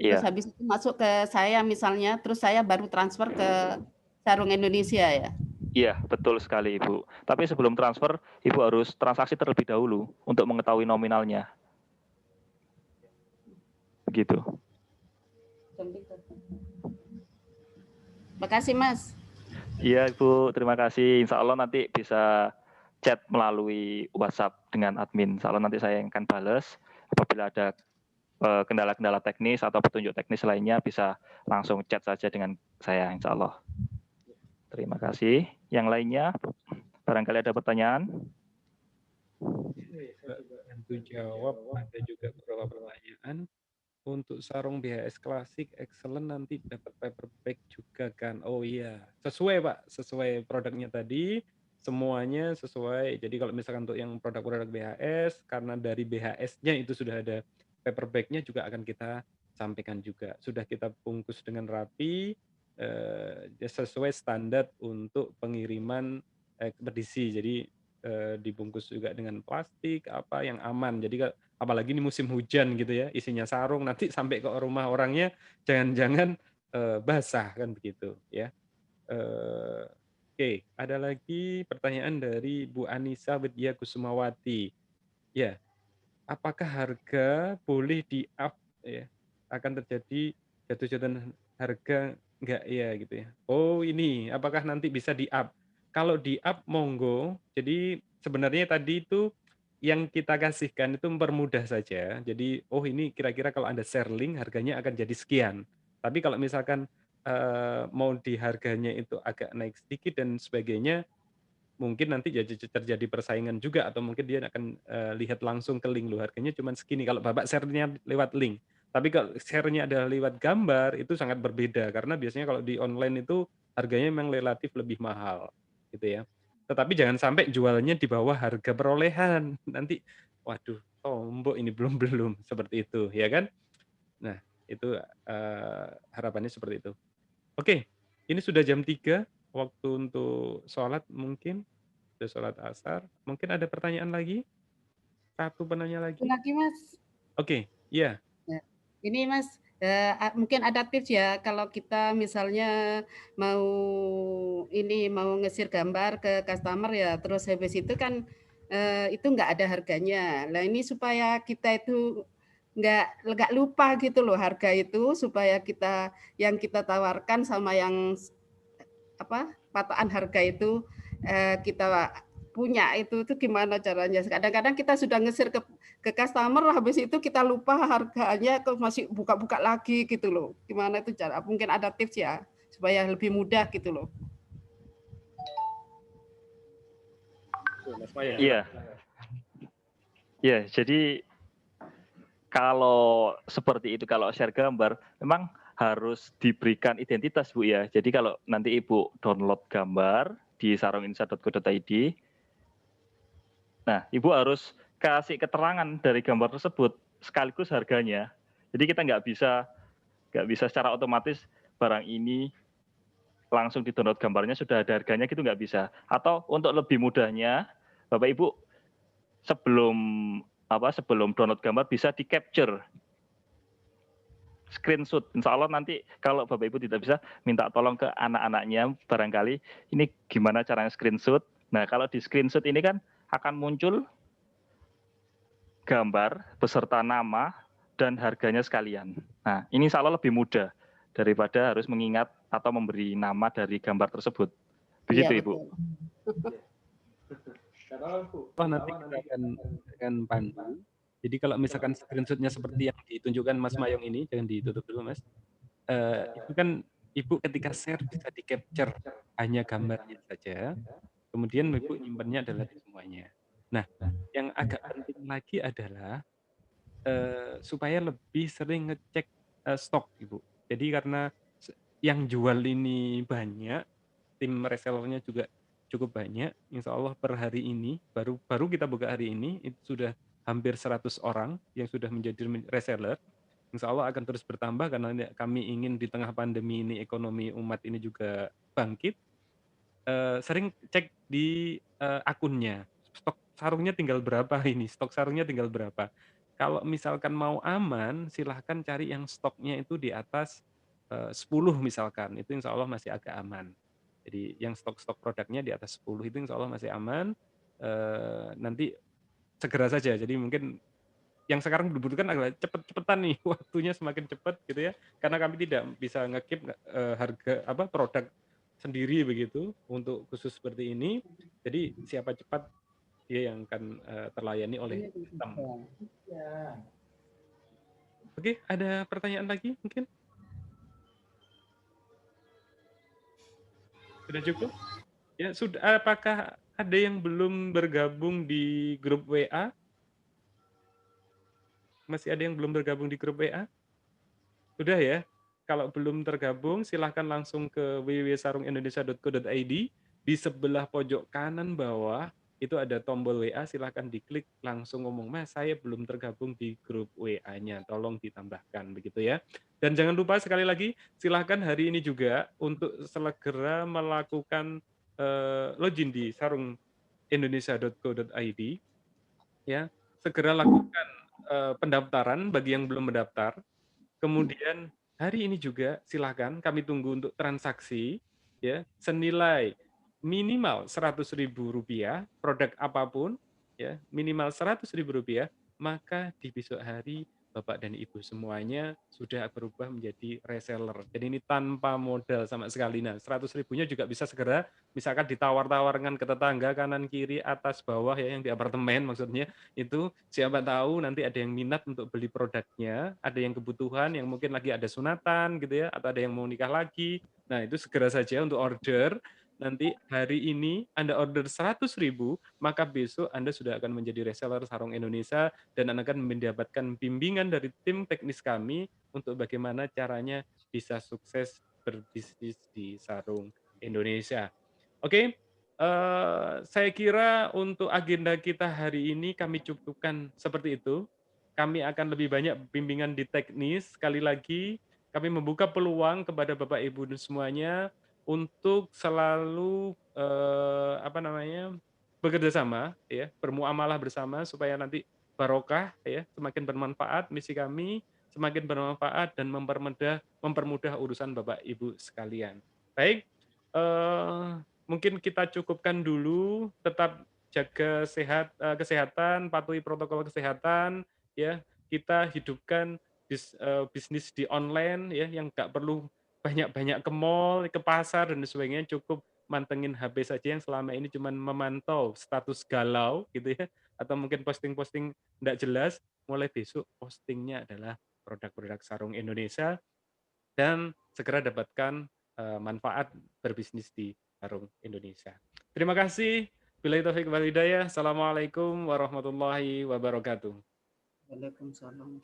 Terus
Iya.
habis itu masuk ke saya misalnya, terus saya baru transfer ke Sarung Indonesia ya.
Iya, betul sekali Ibu. Tapi sebelum transfer, Ibu harus transaksi terlebih dahulu untuk mengetahui nominalnya. Begitu.
Makasih, Mas.
Iya Ibu, terima kasih. Insya Allah nanti bisa chat melalui WhatsApp dengan admin. Insya Allah nanti saya yang akan balas. Apabila ada kendala-kendala teknis atau petunjuk teknis lainnya, bisa langsung chat saja dengan saya, insya Allah. Terima kasih. Yang lainnya, barangkali ada pertanyaan?
Bantu jawab, ada juga beberapa pertanyaan. Untuk sarung BHS klasik excellent nanti dapat paper bag juga kan? Oh iya, sesuai Pak, sesuai produknya tadi, semuanya sesuai. Jadi kalau misalkan untuk yang produk-produk BHS, karena dari BHS-nya itu sudah ada paper bag-nya juga akan kita sampaikan juga. Sudah kita bungkus dengan rapi, sesuai standar untuk pengiriman ekspedisi. Jadi dibungkus juga dengan plastik apa yang aman. Jadi apalagi ini musim hujan gitu ya, isinya sarung nanti sampai ke rumah orangnya jangan-jangan basah kan begitu ya. Oke, ada lagi pertanyaan dari Bu Anissa Widya Kusumawati. Ya, apakah harga boleh di-up ya? Akan terjadi jatuh-jatuhan harga enggak ya gitu ya. Oh, ini apakah nanti bisa di-up? Kalau di-up monggo. Jadi sebenarnya tadi itu yang kita kasihkan itu mempermudah saja. Jadi, oh ini kira-kira kalau Anda share link harganya akan jadi sekian. Tapi kalau misalkan mau di harganya itu agak naik sedikit dan sebagainya, mungkin nanti terjadi persaingan juga atau mungkin dia akan lihat langsung ke link loh harganya cuma segini kalau Bapak share-nya lewat link. Tapi kalau share-nya adalah lewat gambar itu sangat berbeda karena biasanya kalau di online itu harganya memang relatif lebih mahal gitu ya. Tetapi jangan sampai jualnya di bawah harga perolehan. Nanti waduh, tombok ini belum seperti itu ya kan. Nah, itu harapannya seperti itu. Oke, ini sudah jam 3. waktu untuk sholat mungkin, sudah sholat asar. Mungkin ada pertanyaan lagi? Satu penanya lagi?
Lagi Mas.
Oke, iya.
Ya. Ini Mas, mungkin ada tips ya kalau kita misalnya mau mau ngesir gambar ke customer ya, terus habis itu kan itu nggak ada harganya. Nah ini supaya kita itu nggak lupa gitu loh harga itu, supaya yang kita tawarkan sama yang patokan harga itu kita punya itu gimana caranya? Kadang-kadang kita sudah ngesir ke customer, habis itu kita lupa harganya, kok masih buka-buka lagi gitu loh. Gimana itu cara? Mungkin ada tips ya supaya lebih mudah gitu loh.
Iya. Ya, jadi kalau seperti itu, kalau share gambar, memang harus diberikan identitas, Bu ya. Jadi kalau nanti Ibu download gambar di sarungindonesia.co.id, nah Ibu harus kasih keterangan dari gambar tersebut sekaligus harganya. Jadi kita nggak bisa secara otomatis barang ini langsung di download gambarnya sudah ada harganya gitu, nggak bisa. Atau untuk lebih mudahnya, Bapak Ibu sebelum download gambar bisa di capture screenshot. Insya Allah nanti kalau Bapak Ibu tidak bisa, minta tolong ke anak-anaknya barangkali ini gimana caranya screenshot. Nah kalau di screenshot ini kan akan muncul gambar beserta nama dan harganya sekalian. Nah ini insya Allah lebih mudah daripada harus mengingat atau memberi nama dari gambar tersebut. Begitu
Iya,
Ibu.
Oh, nanti kita akan pandu. Jadi kalau misalkan screenshot-nya seperti yang ditunjukkan Mas Mayong ini, jangan ditutup dulu Mas. Itu kan Ibu ketika share bisa di-capture hanya gambarnya saja, kemudian Ibu nyimpannya adalah di semuanya. Nah, yang agak penting lagi adalah supaya lebih sering ngecek stok Ibu. Jadi karena yang jual ini banyak, tim resellernya juga cukup banyak. Insya Allah per hari ini baru kita buka hari ini itu sudah hampir 100 orang yang sudah menjadi reseller. Insya Allah akan terus bertambah karena kami ingin di tengah pandemi ini ekonomi umat ini juga bangkit. Sering cek di akunnya, stok sarungnya tinggal berapa ini, stok sarungnya tinggal berapa. Kalau misalkan mau aman, silahkan cari yang stoknya itu di atas 10 misalkan, itu insya Allah masih agak aman. Jadi yang stok-stok produknya di atas 10 itu insya Allah masih aman. Nanti segera saja, jadi mungkin yang sekarang dibutuhkan adalah cepet-cepetan nih, waktunya semakin cepat gitu ya, karena kami tidak bisa nge-keep harga produk sendiri begitu untuk khusus seperti ini. Jadi siapa cepat dia yang akan terlayani oleh sistem. Oke, ada pertanyaan lagi mungkin? Sudah cukup? Ya, sudah. Apakah ada yang belum bergabung di grup WA? Masih ada yang belum bergabung di grup WA? Sudah ya? Kalau belum tergabung, silahkan langsung ke www.sarungindonesia.co.id. Di sebelah pojok kanan bawah, itu ada tombol WA, silahkan diklik, langsung ngomong, Mas, saya belum tergabung di grup WA-nya, tolong ditambahkan, begitu ya. Dan jangan lupa sekali lagi, silahkan hari ini juga untuk segera melakukan login di sarungindonesia.co.id, ya, segera lakukan pendaftaran bagi yang belum mendaftar. Kemudian hari ini juga silakan kami tunggu untuk transaksi ya senilai minimal Rp100.000 produk apapun ya minimal Rp100.000, maka di besok hari Bapak dan Ibu semuanya sudah berubah menjadi reseller. Jadi ini tanpa modal sama sekali. Nah, 100.000-nya juga bisa segera misalkan ditawar-tawarkan ke tetangga kanan kiri atas bawah ya yang di apartemen maksudnya. Itu siapa tahu nanti ada yang minat untuk beli produknya, ada yang kebutuhan yang mungkin lagi ada sunatan gitu ya, atau ada yang mau nikah lagi. Nah, itu segera saja untuk order. Nanti hari ini Anda order 100.000, maka besok Anda sudah akan menjadi reseller Sarung Indonesia dan Anda akan mendapatkan bimbingan dari tim teknis kami untuk bagaimana caranya bisa sukses berbisnis di Sarung Indonesia. Oke, saya kira untuk agenda kita hari ini kami cukupkan seperti itu. Kami akan lebih banyak bimbingan di teknis. Sekali lagi, kami membuka peluang kepada Bapak Ibu semuanya untuk selalu bekerja sama, ya, bermuamalah bersama supaya nanti barokah, ya, semakin bermanfaat misi kami, semakin bermanfaat dan mempermudah urusan Bapak Ibu sekalian. Baik, mungkin kita cukupkan dulu, tetap jaga kesehatan, patuhi protokol kesehatan, ya, kita hidupkan bisnis di online, ya, yang nggak perlu banyak-banyak ke mall, ke pasar dan sebagainya, cukup mantengin HP saja yang selama ini cuman memantau status galau gitu ya, atau mungkin posting-posting nggak jelas, mulai besok postingnya adalah produk-produk sarung Indonesia dan segera dapatkan manfaat berbisnis di sarung Indonesia. Terima kasih. Billahi taufiq wal hidayah. Assalamualaikum warahmatullahi wabarakatuh.
Waalaikumsalam.